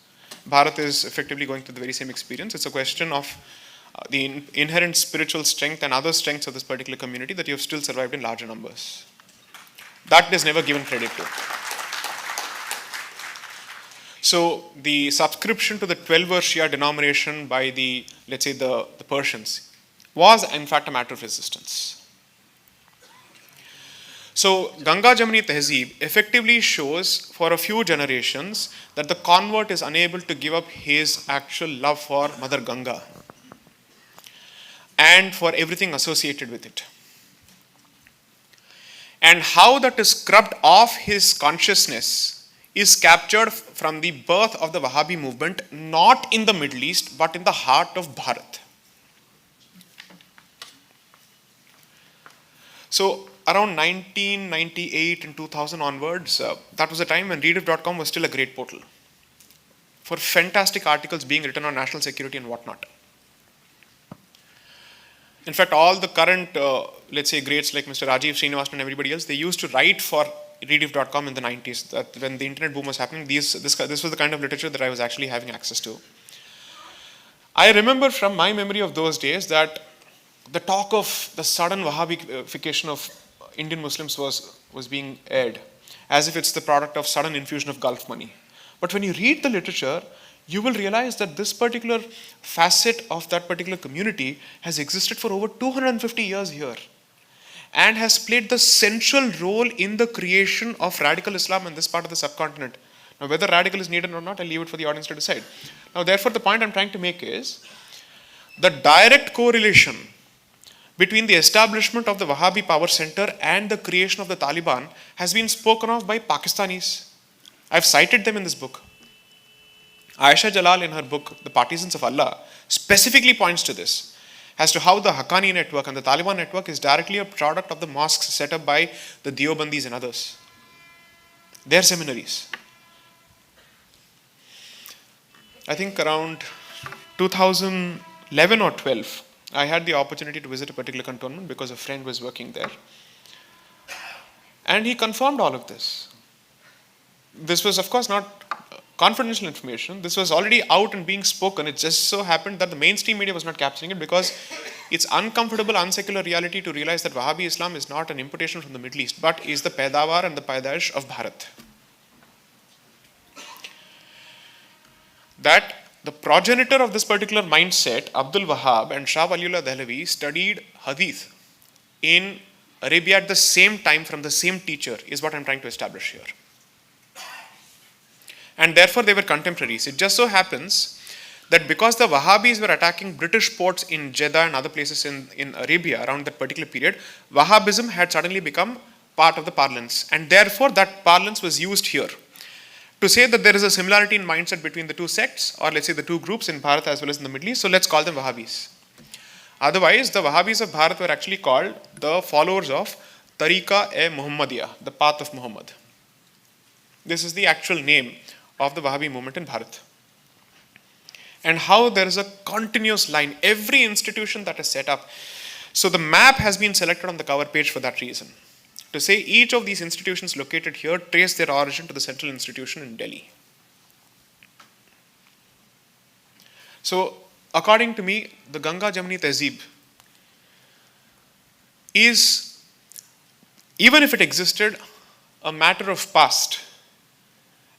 [SPEAKER 1] Bharat is effectively going through the very same experience. It's a question of the inherent spiritual strength and other strengths of this particular community that you have still survived in larger numbers. That is never given credit to. So the subscription to the 12-verse Shia denomination by the, let's say, the Persians was in fact a matter of resistance. So Ganga Jamuni Tehzeeb effectively shows for a few generations that the convert is unable to give up his actual love for Mother Ganga and for everything associated with it. And how that is scrubbed off his consciousness is captured from the birth of the Wahhabi movement, not in the Middle East, but in the heart of Bharat. So around 1998 and 2000 onwards, that was a time when Rediff.com was still a great portal for fantastic articles being written on national security and whatnot. In fact, all the current, let's say, greats like Mr. Rajiv Srinivasan and everybody else, they used to write for Rediff.com in the 90s. That when the internet boom was happening, this was the kind of literature that I was actually having access to. I remember from my memory of those days that the talk of the sudden Wahhabification of Indian Muslims was being aired, as if it's the product of sudden infusion of Gulf money. But when you read the literature, you will realize that this particular facet of that particular community has existed for over 250 years here and has played the central role in the creation of radical Islam in this part of the subcontinent. Now, whether radical is needed or not, I'll leave it for the audience to decide. Now, therefore, the point I'm trying to make is the direct correlation between the establishment of the Wahhabi power center and the creation of the Taliban has been spoken of by Pakistanis. I've cited them in this book. Aisha Jalal, in her book, The Partisans of Allah, specifically points to this, as to how the Haqqani network and the Taliban network is directly a product of the mosques set up by the Deobandis and others. Their seminaries. I think around 2011 or 12, I had the opportunity to visit a particular cantonment because a friend was working there. And he confirmed all of this. This was, of course, not confidential information. This was already out and being spoken. It just so happened that the mainstream media was not capturing it because it's uncomfortable, unsecular reality to realize that Wahhabi Islam is not an importation from the Middle East, but is the Paidawar and the Paidaish of Bharat. That the progenitor of this particular mindset, Abdul Wahhab and Shah Waliullah Dehlavi, studied Hadith in Arabia at the same time from the same teacher, is what I'm trying to establish here. And therefore they were contemporaries. It just so happens that because the Wahhabis were attacking British ports in Jeddah and other places in Arabia around that particular period, Wahhabism had suddenly become part of the parlance. And therefore, that parlance was used here to say that there is a similarity in mindset between the two sects, or let's say the two groups in Bharat as well as in the Middle East, so let's call them Wahhabis. Otherwise, the Wahhabis of Bharat were actually called the followers of Tariqa-e-Muhammadiyah, the path of Muhammad. This is the actual name of the Wahhabi movement in Bharat. And how there is a continuous line, every institution that is set up. So the map has been selected on the cover page for that reason. To say each of these institutions located here trace their origin to the central institution in Delhi. So, according to me, the Ganga Jamuni Tehzeeb is, even if it existed, a matter of past.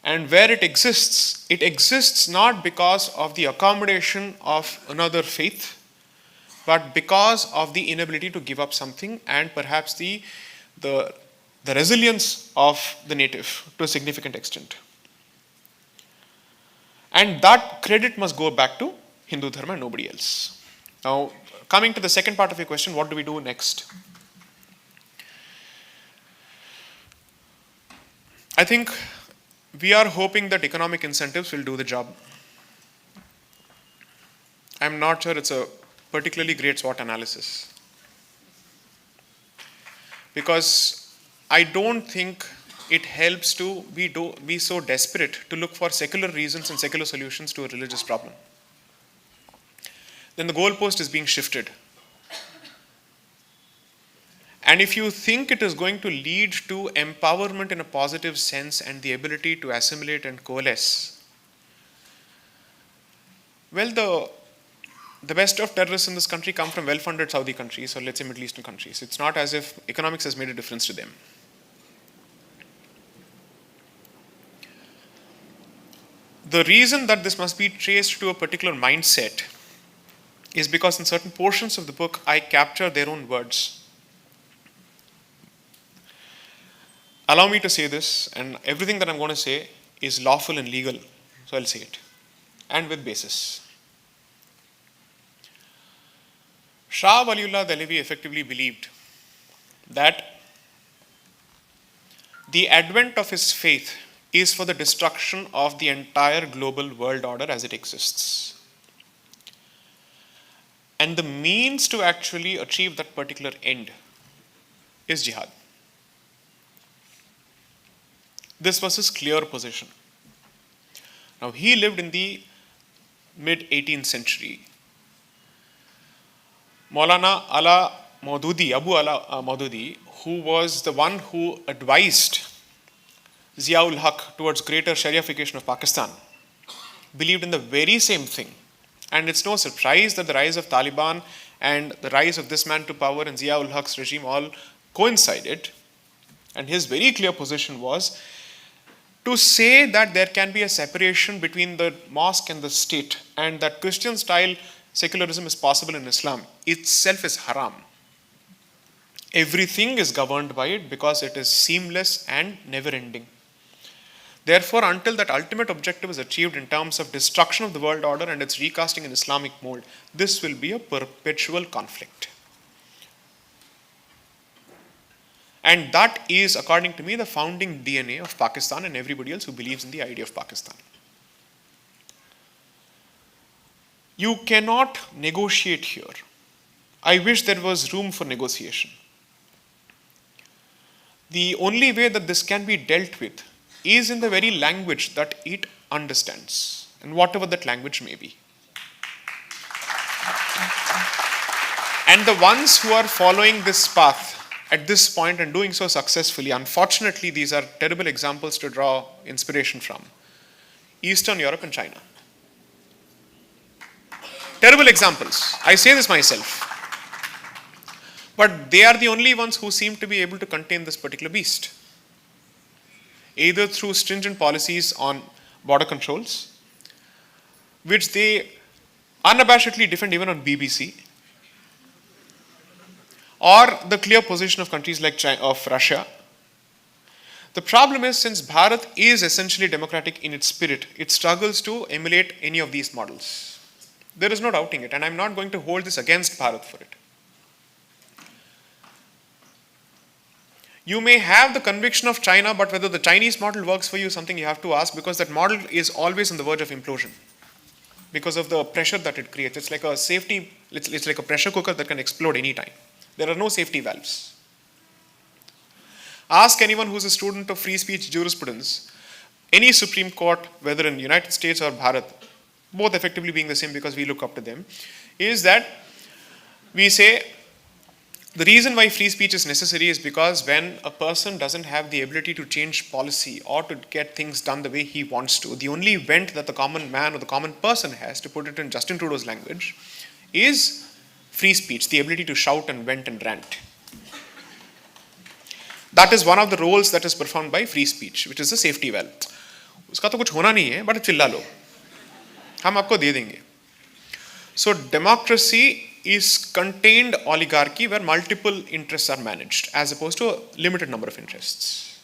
[SPEAKER 1] And where it exists not because of the accommodation of another faith, but because of the inability to give up something and perhaps the resilience of the native to a significant extent. And that credit must go back to Hindu Dharma and nobody else. Now, coming to the second part of your question, what do we do next? I think we are hoping that economic incentives will do the job. I'm not sure it's a particularly great SWOT analysis. Because I don't think it helps to be so desperate to look for secular reasons and secular solutions to a religious problem. Then the goalpost is being shifted. And if you think it is going to lead to empowerment in a positive sense and the ability to assimilate and coalesce, well, the best of terrorists in this country come from well-funded Saudi countries, or let's say Middle Eastern countries. It's not as if economics has made a difference to them. The reason that this must be traced to a particular mindset is because in certain portions of the book, I capture their own words. Allow me to say this, and everything that I'm going to say is lawful and legal, so I'll say it, and with basis. Shah Waliullah Dehlevi effectively believed that the advent of his faith is for the destruction of the entire global world order as it exists. And the means to actually achieve that particular end is jihad. This was his clear position. Now, he lived in the mid-18th century. Maulana Ala Maududi, Abu Ala Maududi, who was the one who advised Ziaul Haq towards greater Shariafication of Pakistan, believed in the very same thing. And it's no surprise that the rise of Taliban and the rise of this man to power and Ziaul Haq's regime all coincided. And his very clear position was to say that there can be a separation between the mosque and the state, and that Christian-style secularism is possible in Islam itself is haram. Everything is governed by it because it is seamless and never-ending. Therefore, until that ultimate objective is achieved in terms of destruction of the world order and its recasting in Islamic mold, this will be a perpetual conflict. And that is, according to me, the founding DNA of Pakistan and everybody else who believes in the idea of Pakistan. You cannot negotiate here. I wish there was room for negotiation. The only way that this can be dealt with is in the very language that it understands, and whatever that language may be. And the ones who are following this path at this point and doing so successfully, unfortunately, these are terrible examples to draw inspiration from. Eastern Europe and China. Terrible examples. I say this myself. But they are the only ones who seem to be able to contain this particular beast. Either through stringent policies on border controls, which they unabashedly defend even on BBC, or the clear position of countries like China, of Russia. The problem is, since Bharat is essentially democratic in its spirit, it struggles to emulate any of these models. There is no doubting it, and I'm not going to hold this against Bharat for it. You may have the conviction of China, but whether the Chinese model works for you is something you have to ask, because that model is always on the verge of implosion because of the pressure that it creates. It's like a safety, it's like a pressure cooker that can explode anytime. There are no safety valves. Ask anyone who's a student of free speech jurisprudence, any Supreme Court, whether in the United States or Bharat, both effectively being the same because we look up to them, is that we say the reason why free speech is necessary is because when a person doesn't have the ability to change policy or to get things done the way he wants to, the only vent that the common man or the common person has, to put it in Justin Trudeau's language, is free speech, the ability to shout and vent and rant. That is one of the roles that is performed by free speech, which is a safety valve. उसका तो कुछ होना नहीं है, but चिल्ला लो, हम आपको दे देंगे. So democracy is contained oligarchy where multiple interests are managed as opposed to a limited number of interests.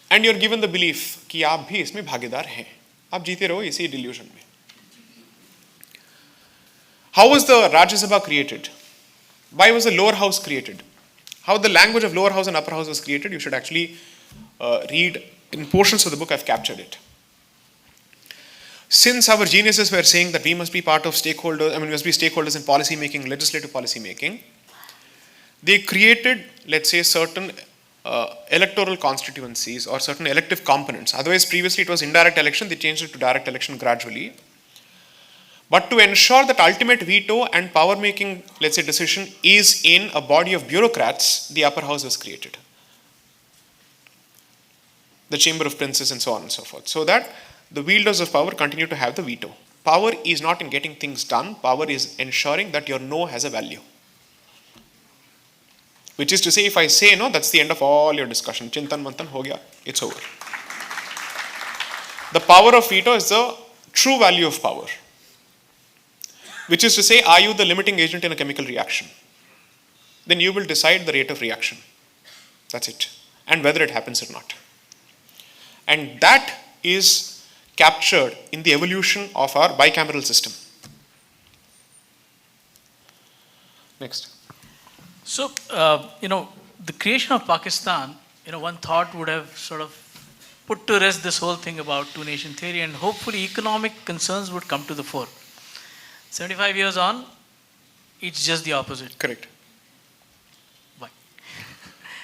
[SPEAKER 1] And you're given the belief कि आप भी इसमें भागीदार हैं. आप जीते रहो इसी delusion में. How was the Rajya Sabha created? Why was the lower house created? How the language of lower house and upper house was created, you should actually read in portions of the book. I've captured it. Since our geniuses were saying that we must be part of stakeholders, we must be stakeholders in policy making, legislative policy making, they created, let's say, certain electoral constituencies or certain elective components. Otherwise, previously it was indirect election, they changed it to direct election gradually. But to ensure that ultimate veto and power making, let's say, decision is in a body of bureaucrats, the upper house was created. The Chamber of Princes and so on and so forth. So that the wielders of power continue to have the veto. Power is not in getting things done, power is ensuring that your no has a value. Which is to say, if I say no, that's the end of all your discussion. Chintan Mantan ho gaya, it's over. The power of veto is the true value of power. Which is to say, are you the limiting agent in a chemical reaction? Then you will decide the rate of reaction. That's it. And whether it happens or not. And that is captured in the evolution of our bicameral system. Next.
[SPEAKER 2] So, the creation of Pakistan, one thought would have sort of put to rest this whole thing about two-nation theory, and hopefully economic concerns would come to the fore. 75 years on, it's just the opposite.
[SPEAKER 1] Correct.
[SPEAKER 2] Why?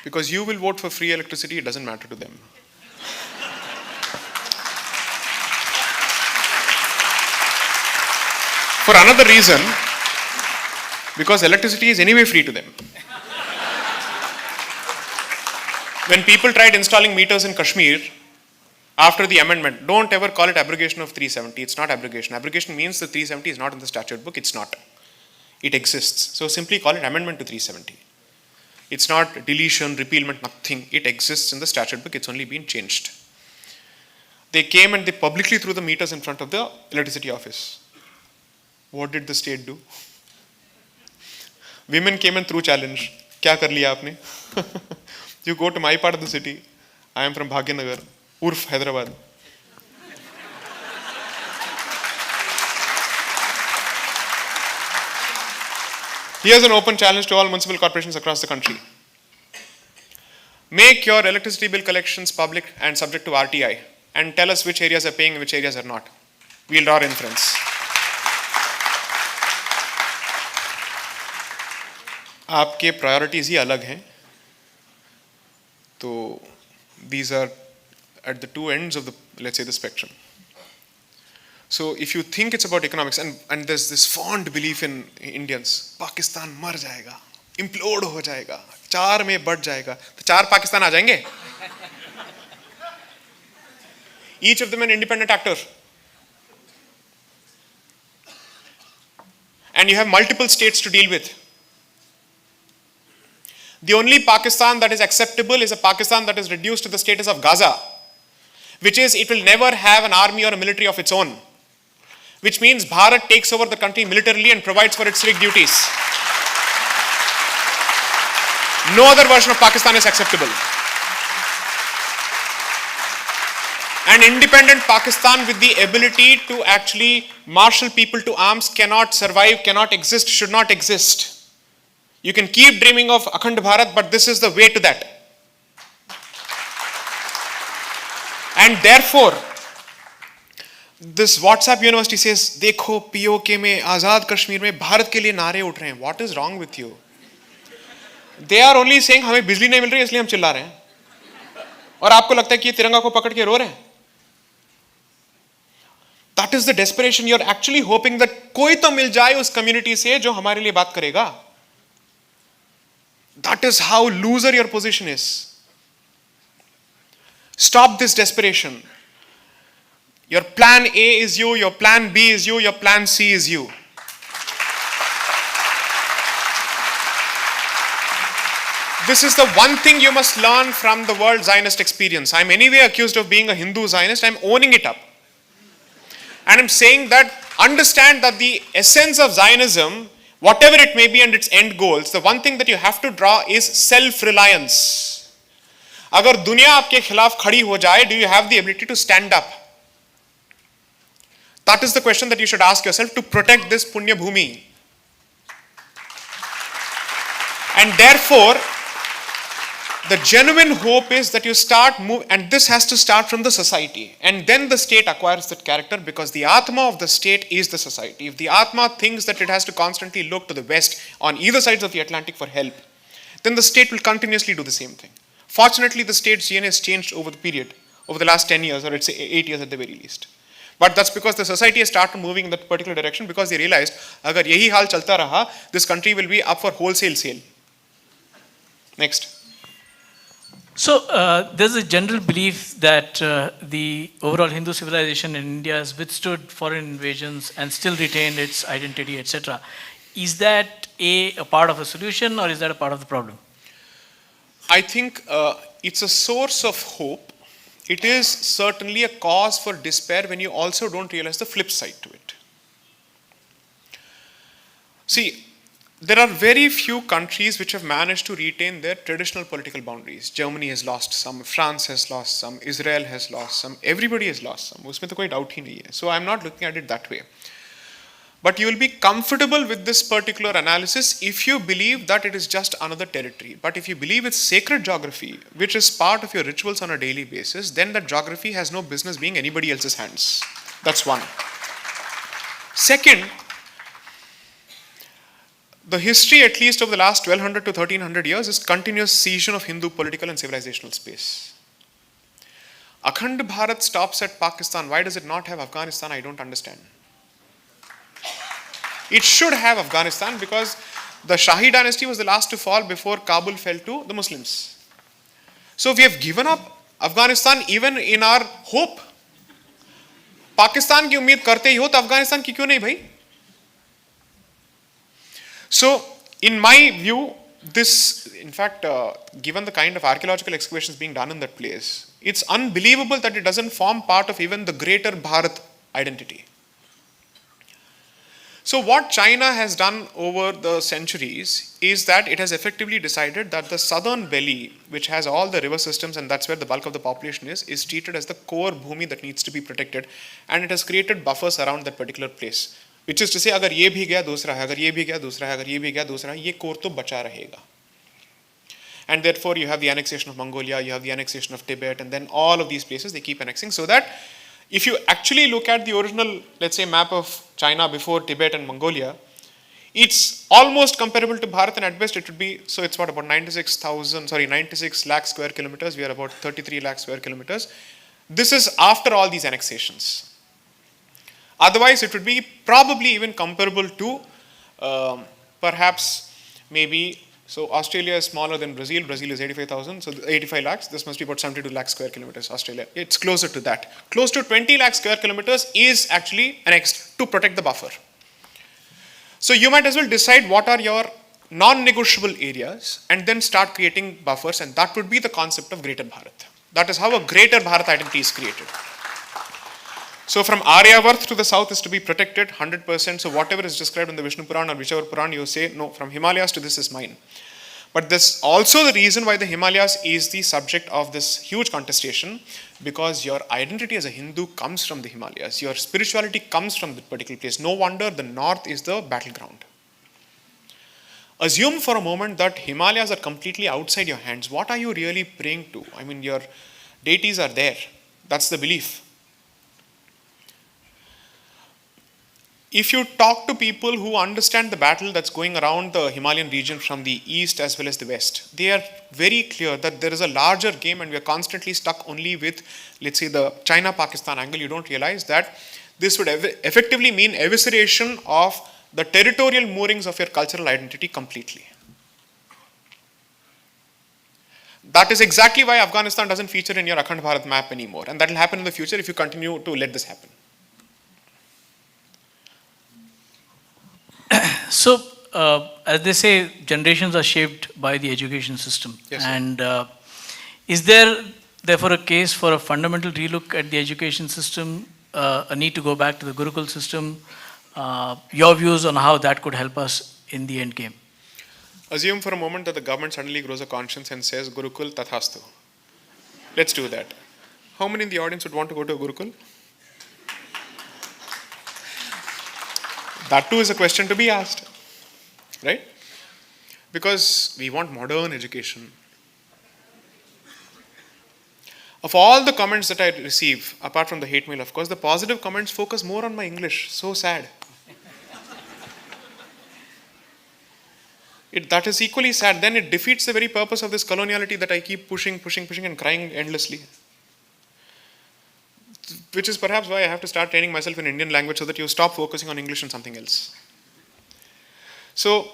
[SPEAKER 1] Because you will vote for free electricity, it doesn't matter to them. For another reason, because electricity is anyway free to them. When people tried installing meters in Kashmir, after the amendment, don't ever call it abrogation of 370. It's not abrogation. Abrogation means the 370 is not in the statute book. It's not. It exists. So simply call it amendment to 370. It's not deletion, repealment, nothing. It exists in the statute book. It's only been changed. They came and they publicly threw the meters in front of the electricity office. What did the state do? Women came and threw challenge. Kya kar liya aapne? You go to my part of the city. I am from Bhagyanagar. Urf, Hyderabad. Here's an open challenge to all municipal corporations across the country. Make your electricity bill collections public and subject to RTI, and tell us which areas are paying and which areas are not. We'll draw inference. आपके priorities ही अलग हैं. तो these are at the two ends of the, let's say, the spectrum. So if you think it's about economics, and there's this fond belief in Indians, Pakistan मर जाएगा, implode हो जाएगा, 4 में बढ़ जाएगा, तो 4 Pakistan आ जाएंगे. Each of them an independent actor. And you have multiple states to deal with. The only Pakistan that is acceptable is a Pakistan that is reduced to the status of Gaza, which is it will never have an army or a military of its own, which means Bharat takes over the country militarily and provides for its civic duties. No other version of Pakistan is acceptable. An independent Pakistan with the ability to actually marshal people to arms cannot survive, cannot exist, should not exist. You can keep dreaming of Akhand Bharat, but this is the way to that. And therefore, this WhatsApp university says, देखो POK में आजाद कश्मीर में भारत के लिए नारे उठ रहे हैं. What is wrong with you? They are only saying हमें बिजली नहीं मिल रही इसलिए हम चिल्ला रहे हैं. और आपको लगता है कि ये तिरंगा को पकड़ के रो रहे हैं. That is the desperation. You're actually hoping that कोई तो मिल जाए उस community से जो हमारे लिए बात करेगा. That is how loser your position is. Stop this desperation. Your plan A is you, your plan B is you, your plan C is you. This is the one thing you must learn from the world Zionist experience. I'm anyway accused of being a Hindu Zionist. I'm owning it up. And I'm saying that understand that the essence of Zionism, whatever it may be and its end goals, the one thing that you have to draw is self-reliance. अगर दुनिया आपके खिलाफ खड़ी हो जाए, do you have the ability to stand up? That is the question that you should ask yourself to protect this Punya Bhumi. And therefore, the genuine hope is that you start move, and this has to start from the society, and then the state acquires that character, because the Atma of the state is the society. If the Atma thinks that it has to constantly look to the west on either sides of the Atlantic for help, then the state will continuously do the same thing. Fortunately, the state's DNA has changed over the period, over the last 10 years, or let's say 8 years at the very least. But that's because the society has started moving in that particular direction, because they realized, agar yahi hal chalta raha, this country will be up for wholesale sale. Next.
[SPEAKER 2] So there's a general belief that the overall Hindu civilization in India has withstood foreign invasions and still retained its identity, etc. Is that a part of the solution, or is that a part of the problem?
[SPEAKER 1] I think it's a source of hope. It is certainly a cause for despair when you also don't realize the flip side to it. See, there are very few countries which have managed to retain their traditional political boundaries. Germany has lost some, France has lost some, Israel has lost some, everybody has lost some. उसमें तो कोई doubt ही नहीं है. So I'm not looking at it that way. But you will be comfortable with this particular analysis if you believe that it is just another territory. But if you believe it's sacred geography, which is part of your rituals on a daily basis, then that geography has no business being anybody else's hands. That's one. Second, the history, at least of the last 1200 to 1300 years, is continuous seizure of Hindu political and civilizational space. Akhand Bharat stops at Pakistan. Why does it not have Afghanistan? I don't understand. It should have Afghanistan because the Shahi dynasty was the last to fall before Kabul fell to the Muslims. So we have given up Afghanistan even in our hope. Pakistan की उम्मीद करते ही हो तो अफगानिस्तान की क्यों नहीं भाई? So, in my view, this, in fact, given the kind of archaeological excavations being done in that place, it's unbelievable that it doesn't form part of even the greater Bharat identity. So, what China has done over the centuries is that it has effectively decided that the southern belly, which has all the river systems and that's where the bulk of the population is treated as the core bhumi that needs to be protected, and it has created buffers around that particular place. Which is to say, अगर ये भी गया दूसरा है, अगर ये भी गया दूसरा है, अगर ये भी गया दूसरा है, ये कोर तो बचा रहेगा. And therefore you have the annexation of Mongolia, you have the annexation of Tibet, and then all of these places they keep annexing, so that if you actually look at the original, let's say, map of China before Tibet and Mongolia, it's almost comparable to Bharat, and at best it would be, so it's what, about 96 lakh square kilometers, we are about 33 lakh square kilometers. This is after all these annexations. Otherwise, it would be probably even comparable to perhaps maybe, so Australia is smaller than Brazil. Brazil is 85,000, so 85 lakhs. This must be about 72 lakh square kilometers, Australia. It's closer to that. Close to 20 lakh square kilometers is actually annexed to protect the buffer. So you might as well decide what are your non-negotiable areas and then start creating buffers, and that would be the concept of Greater Bharat. That is how a Greater Bharat identity is created. So from Aryavarth to the south is to be protected 100%. So whatever is described in the Vishnu Puran or whichever Puran, you say, no, from Himalayas to this is mine. But this also the reason why the Himalayas is the subject of this huge contestation, because your identity as a Hindu comes from the Himalayas. Your spirituality comes from that particular place. No wonder the north is the battleground. Assume for a moment that Himalayas are completely outside your hands. What are you really praying to? I mean, your deities are there. That's the belief. If you talk to people who understand the battle that's going around the Himalayan region from the east as well as the west, they are very clear that there is a larger game and we are constantly stuck only with, let's say, the China-Pakistan angle. You don't realize that this would effectively mean evisceration of the territorial moorings of your cultural identity completely. That is exactly why Afghanistan doesn't feature in your Akhand Bharat map anymore. And that will happen in the future if you continue to let this happen.
[SPEAKER 2] So, as they say, generations are shaped by the education system.
[SPEAKER 1] Yes,
[SPEAKER 2] and is there, therefore, a case for a fundamental relook at the education system, a need to go back to the Gurukul system? Your views on how that could help us in the end game?
[SPEAKER 1] Assume for a moment that the government suddenly grows a conscience and says, Gurukul Tathastu. Let's do that. How many in the audience would want to go to a Gurukul? That too is a question to be asked, right? Because we want modern education. Of all the comments that I receive, apart from the hate mail, of course, the positive comments focus more on my English. So sad. That is equally sad. Then it defeats the very purpose of this coloniality that I keep pushing and crying endlessly. Which is perhaps why I have to start training myself in Indian language so that you stop focusing on English and something else. So,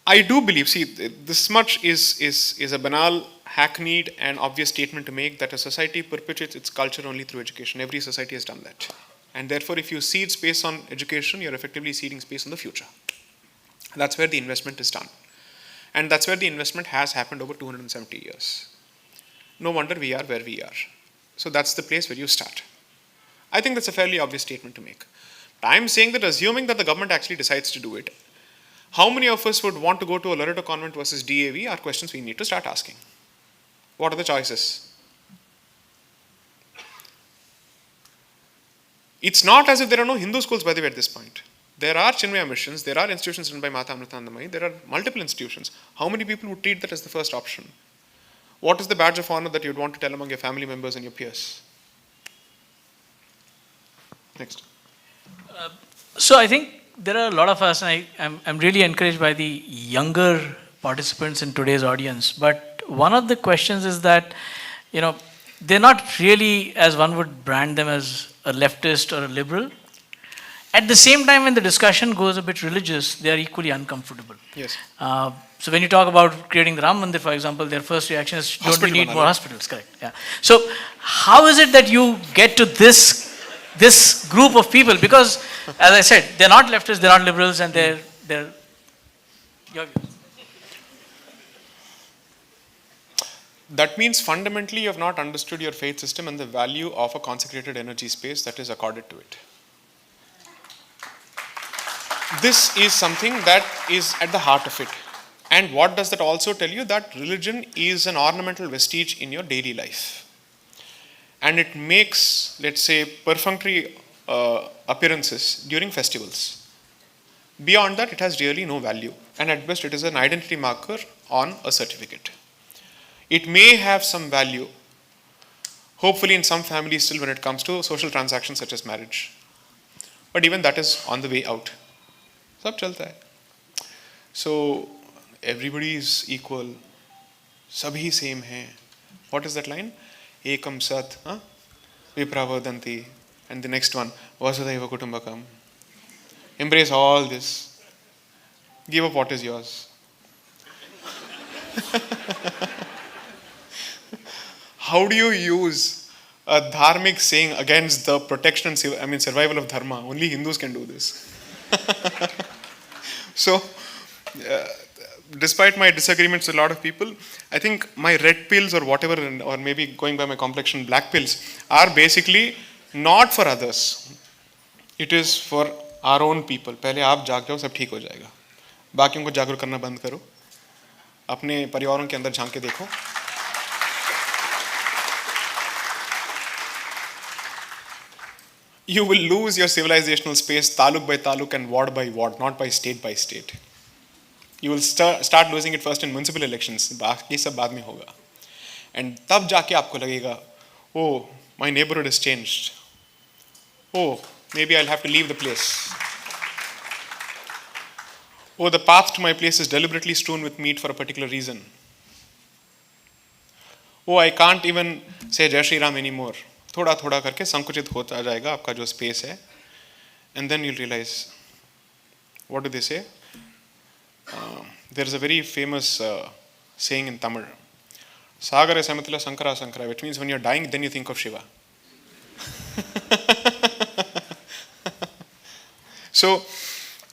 [SPEAKER 1] I do believe, see, this much is a banal, hackneyed and obvious statement to make, that a society perpetuates its culture only through education. Every society has done that. And therefore, if you cede space on education, you're effectively ceding space on the future. That's where the investment is done. And that's where the investment has happened over 270 years. No wonder we are where we are. So that's the place where you start. I think that's a fairly obvious statement to make. But I'm saying that assuming that the government actually decides to do it, how many of us would want to go to a Loreto convent versus DAV are questions we need to start asking. What are the choices? It's not as if there are no Hindu schools, by the way, at this point. There are Chinmaya missions, there are institutions run by Mata Amritandamayi, there are multiple institutions. How many people would treat that as the first option? What is the badge of honor that you'd want to tell among your family members and your peers? Next.
[SPEAKER 2] So I think there are a lot of us, and I'm really encouraged by the younger participants in today's audience. But one of the questions is that, they're not really, as one would brand them, as a leftist or a liberal. At the same time, when the discussion goes a bit religious, they are equally uncomfortable.
[SPEAKER 1] Yes.
[SPEAKER 2] So when you talk about creating the Ram Mandir, for example, their first reaction is, don't we need more hospitals? Correct. Yeah. So how is it that you get to this group of people? Because, as I said, they're not leftists, they're not liberals, and they're your views.
[SPEAKER 1] That means fundamentally you have not understood your faith system and the value of a consecrated energy space that is accorded to it. This is something that is at the heart of it. And what does that also tell you? That religion is an ornamental vestige in your daily life. And it makes, let's say, perfunctory appearances during festivals. Beyond that, it has really no value. And at best, it is an identity marker on a certificate. It may have some value, hopefully in some families still when it comes to social transactions such as marriage. But even that is on the way out. सब चलता है. So everybody is equal, सभी same हैं. What is that line? Ekam sat, vipravadanti, and the next one, vasudhaiva kutumbakam. Embrace all this. Give up what is yours. How do you use a dharmic saying against the protection and survival of dharma? Only Hindus can do this. So, despite my disagreements with a lot of people, I think my red pills or whatever, or maybe going by my complexion, black pills, are basically not for others. It is for our own people. पहले आप जाग जाओ, सब ठीक हो जाएगा. बाकियों को जागरूक करना बंद करो. अपने परिवारों के अंदर झांक के देखो. You will lose your civilizational space taluk by taluk and ward by ward, not by state. You will start losing it first in municipal elections. बाकी सब बाद में होगा. And तब जाके आपको लगेगा, oh, my neighborhood has changed. Oh, maybe I'll have to leave the place. Oh, the path to my place is deliberately strewn with meat for a particular reason. Oh, I can't even say Jai Shri Ram anymore. थोड़ा थोड़ा करके संकुचित होता जाएगा आपका जो space है. And then you'll realize, what do they say? There is a very famous saying in Tamil. Sagara Samatila Sankara Sankara, which means when you're dying, then you think of Shiva. So,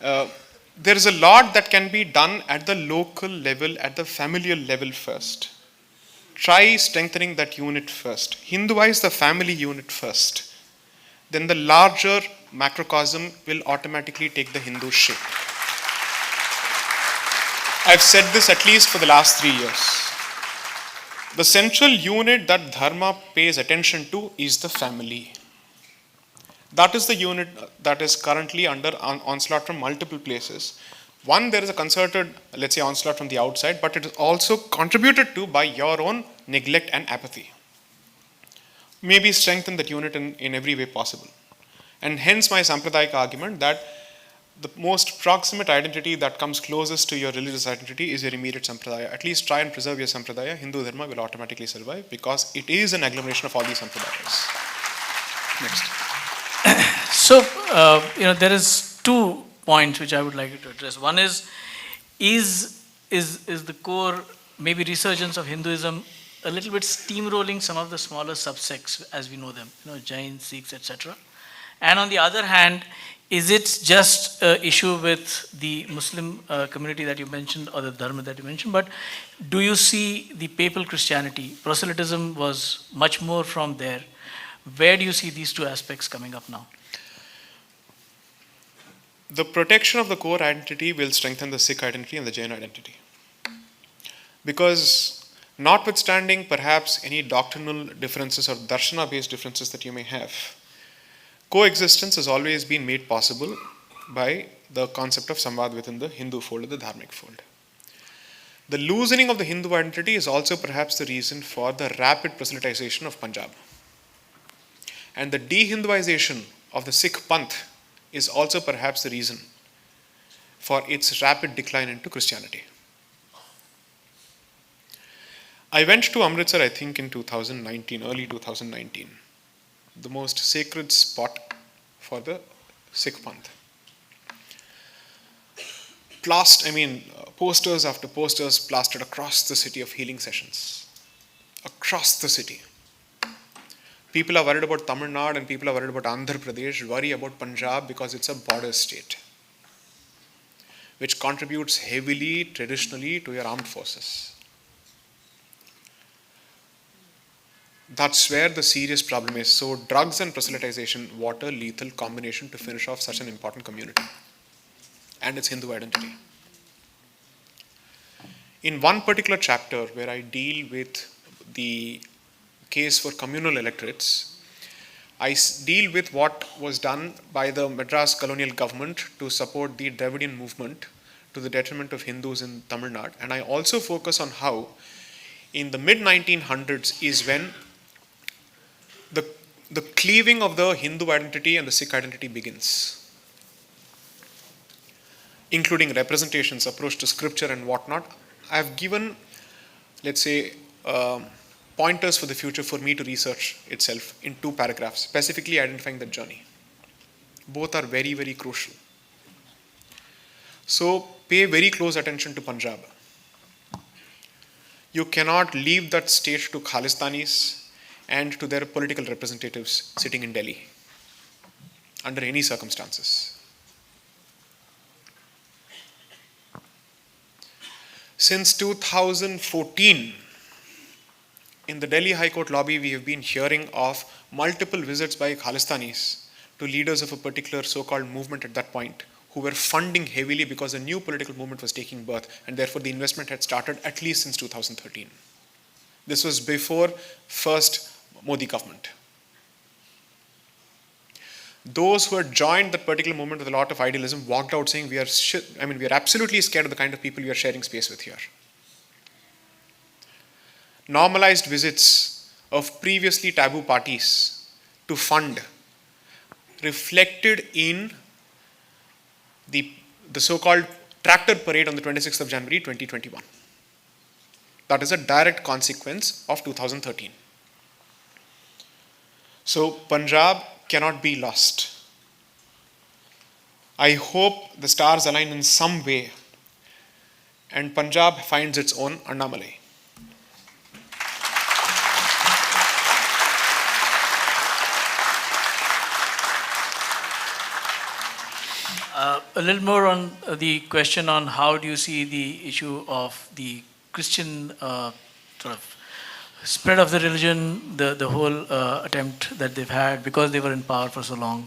[SPEAKER 1] there is a lot that can be done at the local level, at the familial level first. Try strengthening that unit first. Hinduize the family unit first. Then the larger macrocosm will automatically take the Hindu shape. I've said this at least for the last 3 years. The central unit that dharma pays attention to is the family. That is the unit that is currently under onslaught from multiple places. One, there is a concerted, let's say, onslaught from the outside, but it is also contributed to by your own neglect and apathy. Maybe strengthen that unit in every way possible. And hence my Sampradayika argument that the most proximate identity that comes closest to your religious identity is your immediate Sampradaya. At least try and preserve your Sampradaya. Hindu Dharma will automatically survive because it is an agglomeration of all these Sampradayas. Next.
[SPEAKER 2] So, there is 2 points which I would like you to address. One is the core, maybe resurgence of Hinduism a little bit steamrolling some of the smaller subsects as we know them, Jains, Sikhs, etc. And on the other hand, is it just an issue with the Muslim community that you mentioned or the Dharma that you mentioned, but do you see the papal Christianity, proselytism was much more from there. Where do you see these 2 aspects coming up now?
[SPEAKER 1] The protection of the core identity will strengthen the Sikh identity and the Jain identity. Because notwithstanding perhaps any doctrinal differences or darshana-based differences that you may have, coexistence has always been made possible by the concept of samvad within the Hindu fold or the dharmic fold. The loosening of the Hindu identity is also perhaps the reason for the rapid proselytization of Punjab. And the de-Hinduization of the Sikh Panth is also perhaps the reason for its rapid decline into Christianity. I went to Amritsar, I think in 2019, early 2019, the most sacred spot for the Sikh Panth. Posters after posters plastered across the city of healing sessions. Across the city. People are worried about Tamil Nadu and people are worried about Andhra Pradesh, worry about Punjab because it's a border state, which contributes heavily, traditionally, to your armed forces. That's where the serious problem is. So drugs and proselytization, what a lethal combination to finish off such an important community and its Hindu identity. In one particular chapter where I deal with the case for communal electorates, I deal with what was done by the Madras colonial government to support the Dravidian movement to the detriment of Hindus in Tamil Nadu. And I also focus on how in the mid-1900s is when the cleaving of the Hindu identity and the Sikh identity begins, including representations, approach to scripture and whatnot. I have given, let's say, pointers for the future for me to research itself in 2 paragraphs, specifically identifying the journey. Both are very, very crucial. So pay very close attention to Punjab. You cannot leave that state to Khalistanis and to their political representatives sitting in Delhi under any circumstances. Since 2014, in the Delhi High Court lobby, we have been hearing of multiple visits by Khalistanis to leaders of a particular so-called movement at that point, who were funding heavily because a new political movement was taking birth, and therefore the investment had started at least since 2013. This was before first Modi government. Those who had joined that particular movement with a lot of idealism walked out saying, we are absolutely scared of the kind of people we are sharing space with here. Normalized visits of previously taboo parties to fund reflected in the so-called tractor parade on the 26th of January 2021. That is a direct consequence of 2013. So Punjab cannot be lost. I hope the stars align in some way and Punjab finds its own Annamalai.
[SPEAKER 2] A little more on the question on how do you see the issue of the Christian sort of spread of the religion, the whole attempt that they've had because they were in power for so long?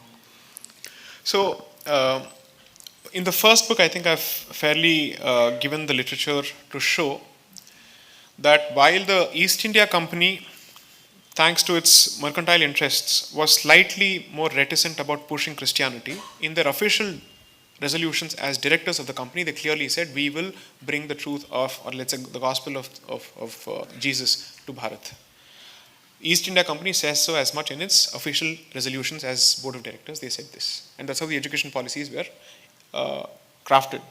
[SPEAKER 1] So, in the first book, I think I've fairly given the literature to show that while the East India Company, thanks to its mercantile interests, was slightly more reticent about pushing Christianity, in their official resolutions as directors of the company, they clearly said, we will bring the truth of, or let's say the gospel of Jesus to Bharat. East India Company says so as much in its official resolutions as board of directors, they said this. And that's how the education policies were crafted.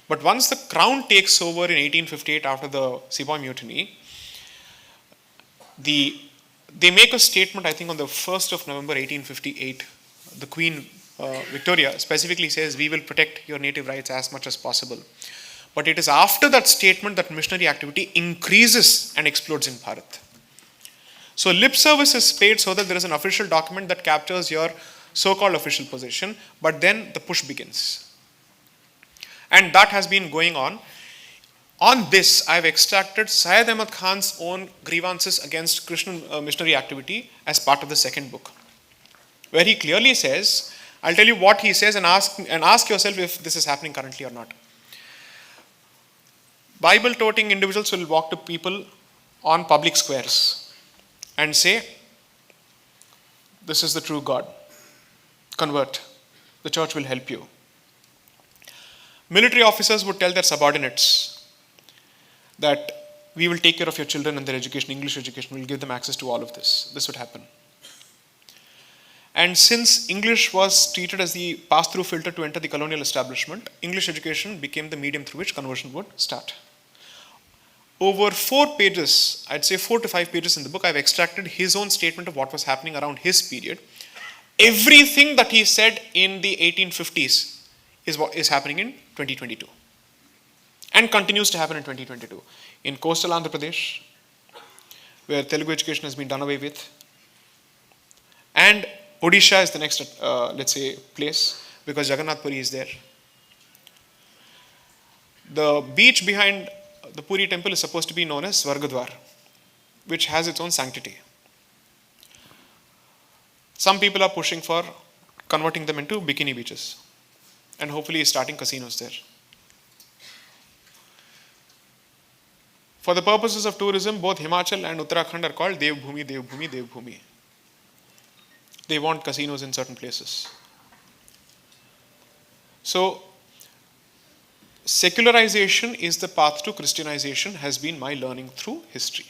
[SPEAKER 1] But once the crown takes over in 1858 after the Sepoy Mutiny, they make a statement, I think on the 1st of November 1858, the Queen Victoria specifically says, we will protect your native rights as much as possible. But it is after that statement that missionary activity increases and explodes in Bharat. So lip service is paid so that there is an official document that captures your so-called official position, but then the push begins. And that has been going on. On this, I have extracted Syed Ahmad Khan's own grievances against Christian missionary activity as part of the second book, where he clearly says, I'll tell you what he says and ask yourself if this is happening currently or not. Bible-toting individuals will walk to people on public squares and say, this is the true God. Convert. The church will help you. Military officers would tell their subordinates that we will take care of your children and their education, English education, we'll give them access to all of this. This would happen. And since English was treated as the pass-through filter to enter the colonial establishment, English education became the medium through which conversion would start. Over 4 pages, I'd say 4 to 5 pages in the book, I've extracted his own statement of what was happening around his period. Everything that he said in the 1850s is what is happening in 2022 and continues to happen in 2022. In coastal Andhra Pradesh, where Telugu education has been done away with, and Odisha is the next, let's say, place, because Jagannath Puri is there. The beach behind the Puri temple is supposed to be known as Swargadwar, which has its own sanctity. Some people are pushing for converting them into bikini beaches, and hopefully starting casinos there. For the purposes of tourism, both Himachal and Uttarakhand are called Devbhumi, Devbhumi, Devbhumi. They want casinos in certain places. So, secularization is the path to Christianization, has been my learning through history.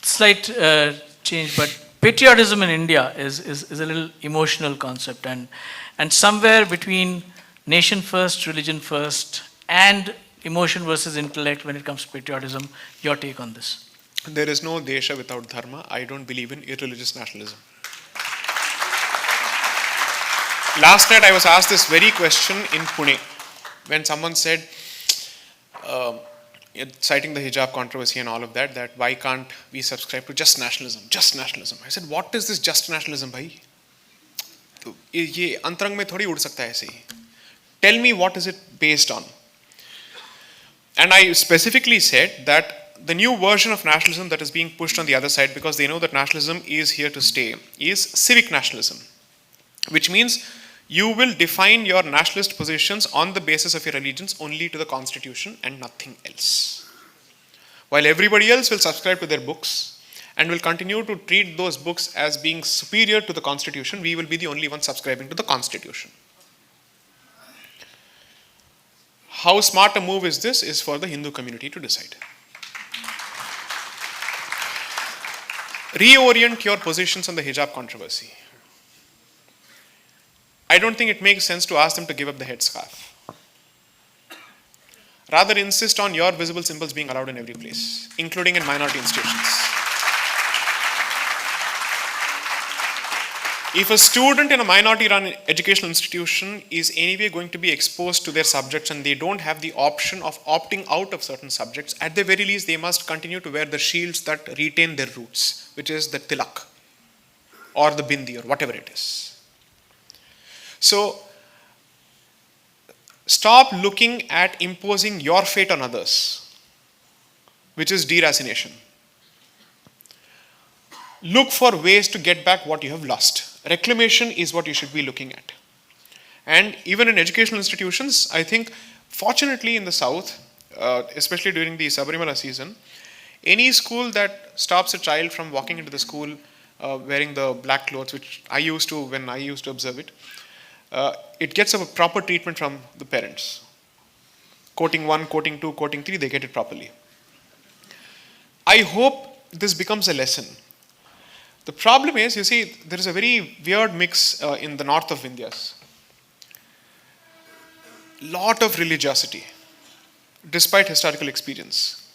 [SPEAKER 2] Slight change, but patriotism in India is a little emotional concept, and somewhere between nation first, religion first, and emotion versus intellect when it comes to patriotism. Your take on this?
[SPEAKER 1] There is no Desha without Dharma. I don't believe in irreligious nationalism. Last night I was asked this very question in Pune when someone said, citing the hijab controversy and all of that, that why can't we subscribe to just nationalism? Just nationalism. I said, what is this just nationalism, bhai? ये अंतरंग में थोड़ी उड़ सकता है ऐसे ही. Tell me what is it based on? And I specifically said that the new version of nationalism that is being pushed on the other side, because they know that nationalism is here to stay, is civic nationalism, which means you will define your nationalist positions on the basis of your allegiance only to the constitution and nothing else. While everybody else will subscribe to their books and will continue to treat those books as being superior to the constitution, we will be the only ones subscribing to the constitution. How smart a move is this is for the Hindu community to decide. Reorient your positions on the hijab controversy. I don't think it makes sense to ask them to give up the headscarf. Rather, insist on your visible symbols being allowed in every place, including in minority institutions. If a student in a minority-run educational institution is anyway going to be exposed to their subjects and they don't have the option of opting out of certain subjects, at the very least, they must continue to wear the shields that retain their roots, which is the tilak or the bindi or whatever it is. So, stop looking at imposing your fate on others, which is deracination. Look for ways to get back what you have lost. Reclamation is what you should be looking at. And even in educational institutions, I think, fortunately in the South, especially during the Sabarimala season, any school that stops a child from walking into the school wearing the black clothes, which I used to when I used to observe it, it gets a proper treatment from the parents. Quoting 1, quoting 2, quoting 3, they get it properly. I hope this becomes a lesson. The problem is, you see, there is a very weird mix in the north of India. Lot of religiosity, despite historical experience.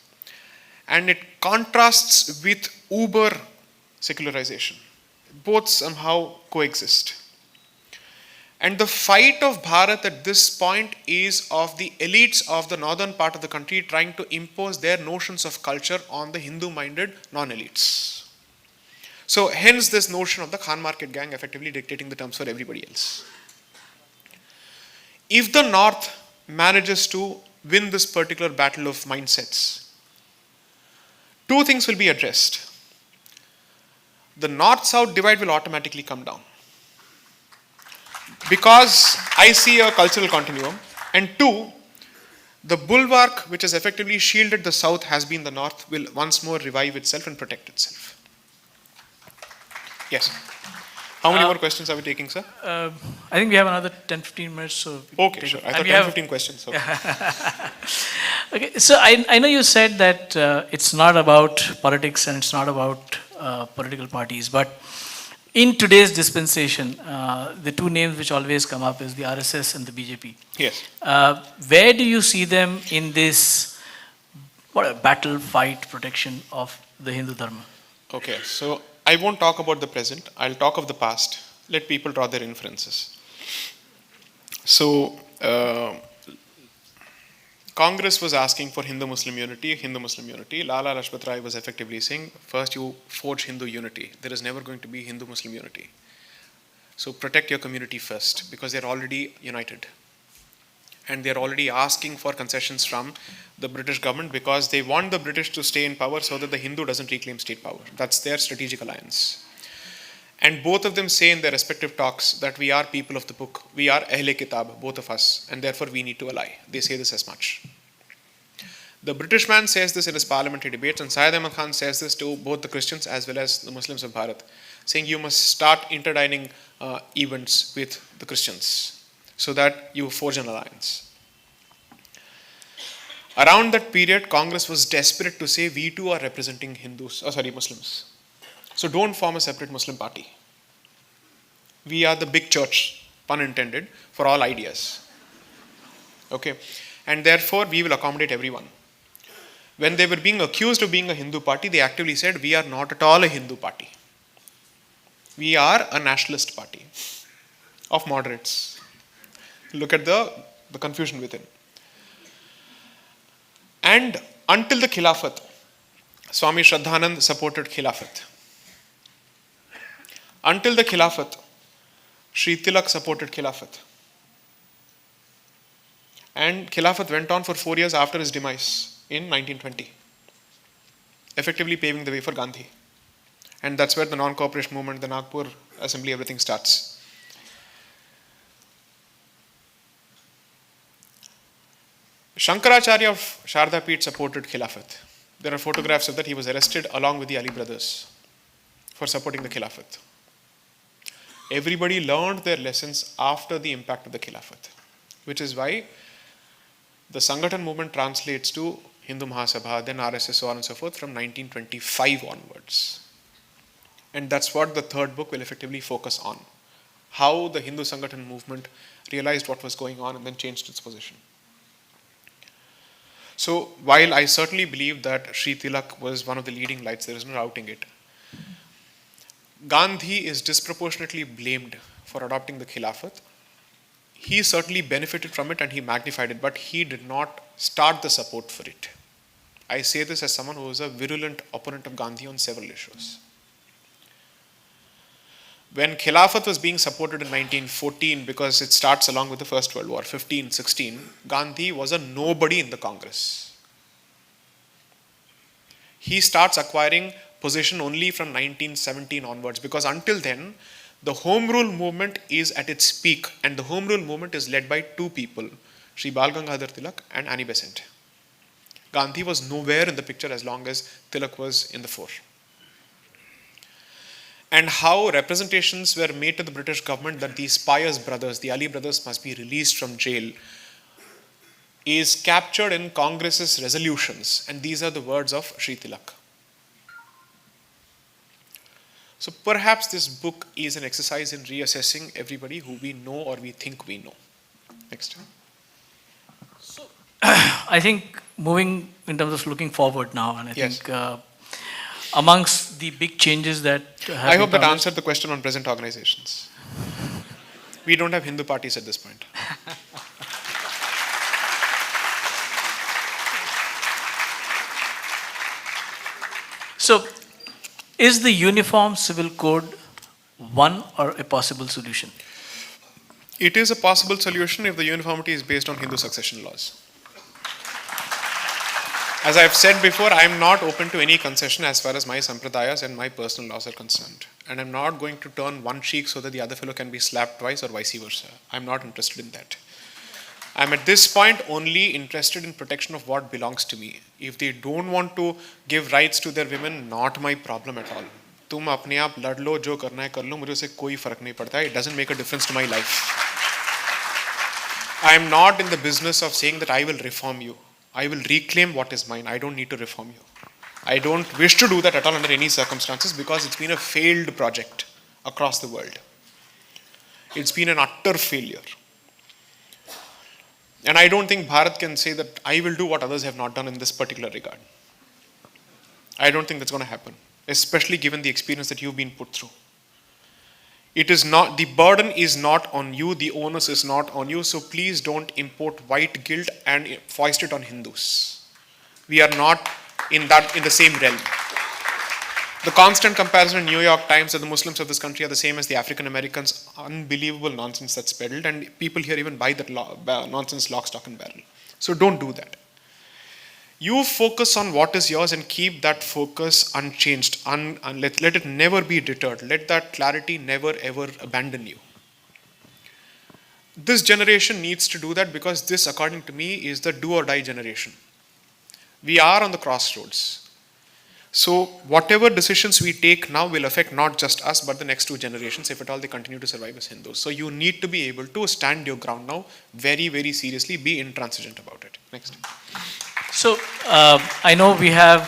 [SPEAKER 1] And it contrasts with uber secularization. Both somehow coexist. And the fight of Bharat at this point is of the elites of the northern part of the country trying to impose their notions of culture on the Hindu-minded non-elites. So hence this notion of the Khan Market gang effectively dictating the terms for everybody else. If the North manages to win this particular battle of mindsets, two things will be addressed. The North-South divide will automatically come down, because I see a cultural continuum, and two, the bulwark which has effectively shielded the South has been the North will once more revive itself and protect itself. Yes. How many more questions are we taking, sir?
[SPEAKER 2] I think we have another 10-15 minutes. So
[SPEAKER 1] okay, sure. I thought 10-15 questions. So.
[SPEAKER 2] Okay, so I know you said that it's not about politics and it's not about political parties, but in today's dispensation, the two names which always come up is the RSS and the BJP.
[SPEAKER 1] Yes.
[SPEAKER 2] Where do you see them in this battle, fight, protection of the Hindu Dharma?
[SPEAKER 1] Okay, so I won't talk about the present. I'll talk of the past. Let people draw their inferences. So, Congress was asking for Hindu-Muslim unity, Hindu-Muslim unity. Lala Lajpat Rai was effectively saying, first you forge Hindu unity. There is never going to be Hindu-Muslim unity. So protect your community first, because they're already united. And they're already asking for concessions from the British government because they want the British to stay in power so that the Hindu doesn't reclaim state power. That's their strategic alliance. And both of them say in their respective talks that we are people of the book. We are Ahle Kitab, both of us, and therefore we need to ally. They say this as much. The British man says this in his parliamentary debates, and Syed Ahmad Khan says this to both the Christians as well as the Muslims of Bharat, saying you must start interdining events with the Christians so that you forge an alliance. Around that period, Congress was desperate to say we too are representing Muslims. So don't form a separate Muslim party. We are the big church, pun intended, for all ideas. Okay, and therefore we will accommodate everyone. When they were being accused of being a Hindu party, they actively said we are not at all a Hindu party. We are a nationalist party of moderates. Look at the confusion within. And until the Khilafat, Swami Shraddhanand supported Khilafat. Until the Khilafat, Sri Tilak supported Khilafat. And Khilafat went on for 4 years after his demise in 1920. effectively paving the way for Gandhi. And that's where the non-cooperation movement, the Nagpur Assembly, everything starts. Shankaracharya of Sharda Peeth supported Khilafat. There are photographs of that. He was arrested along with the Ali brothers for supporting the Khilafat. Everybody learned their lessons after the impact of the Khilafat, which is why the Sangathan movement translates to Hindu Mahasabha, then RSS, so on and so forth, from 1925 onwards. And that's what the third book will effectively focus on. How the Hindu Sangathan movement realized what was going on and then changed its position. So, while I certainly believe that Sri Tilak was one of the leading lights, there is no doubting it. Gandhi is disproportionately blamed for adopting the Khilafat. He certainly benefited from it and he magnified it, but he did not start the support for it. I say this as someone who was a virulent opponent of Gandhi on several issues. When Khilafat was being supported in 1914, because it starts along with the First World War, 15, 16, Gandhi was a nobody in the Congress. He starts acquiring position only from 1917 onwards, because until then, the Home Rule movement is at its peak, and the Home Rule movement is led by two people, Sri Bal Gangadhar Tilak and Annie Besant. Gandhi was nowhere in the picture as long as Tilak was in the fore. And how representations were made to the British government that these pious brothers, the Ali brothers, must be released from jail, is captured in Congress's resolutions. And these are the words of Sri Tilak. So perhaps this book is an exercise in reassessing everybody who we know or we think we know. Next.
[SPEAKER 2] I think moving in terms of looking forward now, and I
[SPEAKER 1] Yes.
[SPEAKER 2] think amongst the big changes that have
[SPEAKER 1] I hope
[SPEAKER 2] been
[SPEAKER 1] that answered the question on present organizations. We don't have Hindu parties at this point.
[SPEAKER 2] So, is the Uniform Civil Code one or a possible solution?
[SPEAKER 1] It is a possible solution if the uniformity is based on Hindu succession laws. As I have said before, I am not open to any concession as far as my sampradayas and my personal laws are concerned. And I'm not going to turn one cheek so that the other fellow can be slapped twice or vice versa. I'm not interested in that. I'm at this point only interested in protection of what belongs to me. If they don't want to give rights to their women, not my problem at all. तुम अपने आप लड़ लो, जो करना है कर लो, मुझे उससे कोई फर्क नहीं पड़ता है. It doesn't make a difference to my life. I am not in the business of saying that I will reform you. I will reclaim what is mine. I don't need to reform you. I don't wish to do that at all under any circumstances because it's been a failed project across the world. It's been an utter failure. And I don't think Bharat can say that I will do what others have not done in this particular regard. I don't think that's going to happen, especially given the experience that you've been put through. It is not, the burden is not on you, the onus is not on you, so please don't import white guilt and foist it on Hindus. We are not in the same realm. The constant comparison in New York Times that the Muslims of this country are the same as the African Americans, unbelievable nonsense that's peddled, and people here even buy that nonsense lock, stock and barrel. So don't do that. You focus on what is yours and keep that focus unchanged. Let it never be deterred. Let that clarity never ever abandon you. This generation needs to do that because this, according to me, is the do or die generation. We are on the crossroads. So whatever decisions we take now will affect not just us but the next two generations if at all they continue to survive as Hindus. So you need to be able to stand your ground now very, very seriously. Be intransigent about it. Next.
[SPEAKER 2] So, I know we have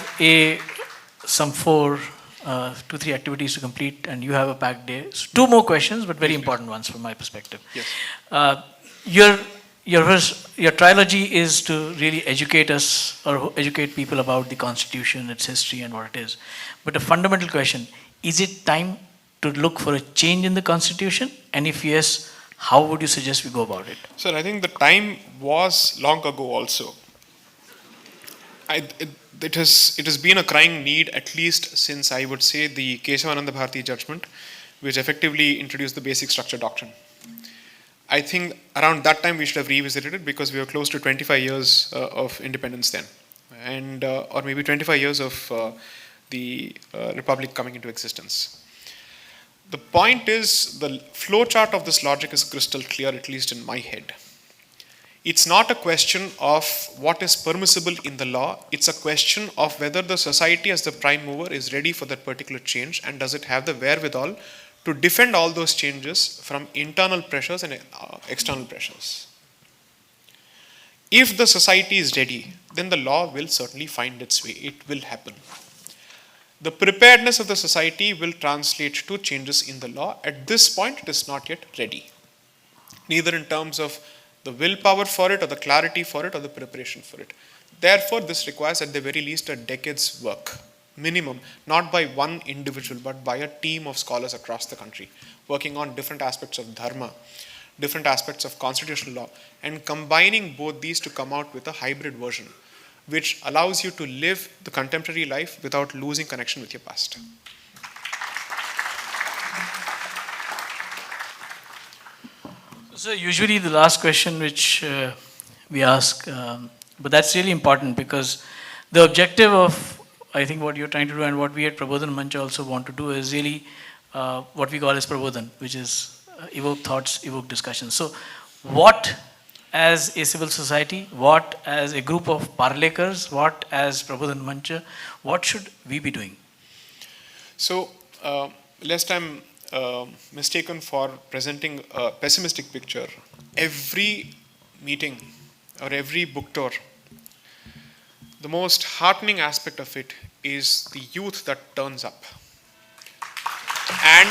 [SPEAKER 2] some 2-3 activities to complete, and you have a packed day. So 2 more questions, but very important ones from my perspective.
[SPEAKER 1] Yes.
[SPEAKER 2] Your trilogy is to really educate us or educate people about the Constitution, its history, and what it is. But a fundamental question: is it time to look for a change in the Constitution? And if yes, how would you suggest we go about it?
[SPEAKER 1] Sir, I think the time was long ago also. It has been a crying need at least since I would say the Kesavananda Bharati judgment, which effectively introduced the basic structure doctrine. I think around that time we should have revisited it because we were close to 25 years of independence then. and or maybe 25 years of the Republic coming into existence. The point is, the flowchart of this logic is crystal clear, at least in my head. It's not a question of what is permissible in the law, it's a question of whether the society as the prime mover is ready for that particular change, and does it have the wherewithal to defend all those changes from internal pressures and external pressures. If the society is ready, then the law will certainly find its way, it will happen. The preparedness of the society will translate to changes in the law. At this point, it is not yet ready, neither in terms of the willpower for it, or the clarity for it, or the preparation for it. Therefore, this requires at the very least a decade's work, minimum, not by one individual, but by a team of scholars across the country, working on different aspects of dharma, different aspects of constitutional law, and combining both these to come out with a hybrid version, which allows you to live the contemporary life without losing connection with your past.
[SPEAKER 2] So usually the last question which we ask, but that's really important, because the objective of, I think, what you're trying to do and what we at Parbodhan Manch also want to do is really what we call as Parbodhan, which is evoke thoughts, evoke discussions. So what as a civil society, what as a group of Parlekars, what as Parbodhan Manch, what should we be doing?
[SPEAKER 1] So, lest I'm mistaken for presenting a pessimistic picture, every meeting or every book tour, the most heartening aspect of it is the youth that turns up. And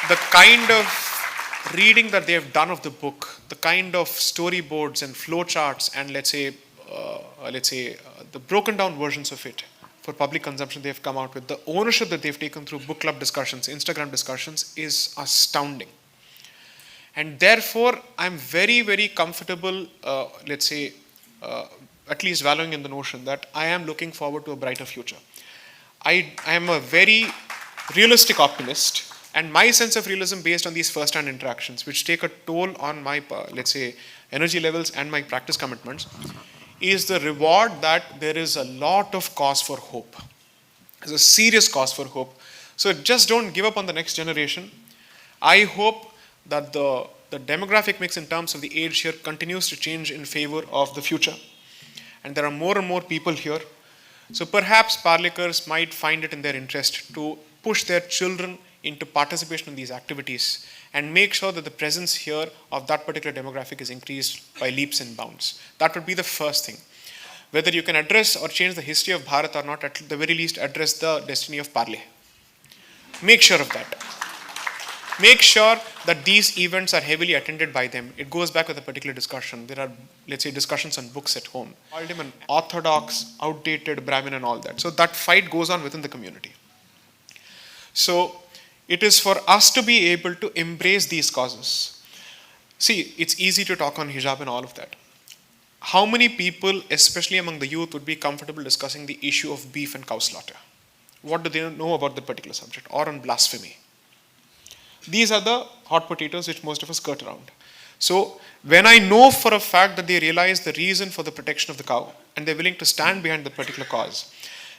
[SPEAKER 1] the kind of reading that they have done of the book, the kind of storyboards and flowcharts and let's say the broken down versions of it for public consumption they've come out with, the ownership that they've taken through book club discussions, Instagram discussions, is astounding. And therefore, I'm very, very comfortable, at least valuing in the notion that I am looking forward to a brighter future. I am a very realistic optimist, and my sense of realism based on these first-hand interactions, which take a toll on my, energy levels and my practice commitments, is the reward that there is a lot of cause for hope. There's a serious cause for hope. So just don't give up on the next generation. I hope that the demographic mix in terms of the age here continues to change in favor of the future. And there are more and more people here. So perhaps Parlekars might find it in their interest to push their children into participation in these activities and make sure that the presence here of that particular demographic is increased by leaps and bounds. That would be the first thing. Whether you can address or change the history of Bharat or not, at the very least address the destiny of Parle. Make sure of that. Make sure that these events are heavily attended by them. It goes back with a particular discussion. There are, let's say, discussions on books at home. Called him an orthodox, outdated Brahmin and all that. So that fight goes on within the community. So it is for us to be able to embrace these causes. See, it's easy to talk on hijab and all of that. How many people, especially among the youth, would be comfortable discussing the issue of beef and cow slaughter? What do they know about that particular subject? Or on blasphemy? These are the hot potatoes which most of us skirt around. So when I know for a fact that they realize the reason for the protection of the cow and they're willing to stand behind that particular cause,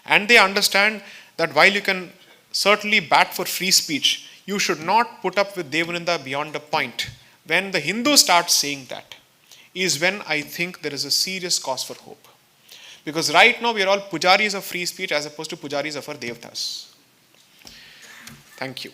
[SPEAKER 1] and they understand that while you can certainly bat for free speech, you should not put up with Devananda beyond a point. When the Hindu starts saying that, is when I think there is a serious cause for hope. Because right now we are all pujaris of free speech as opposed to pujaris of our devtas. Thank you.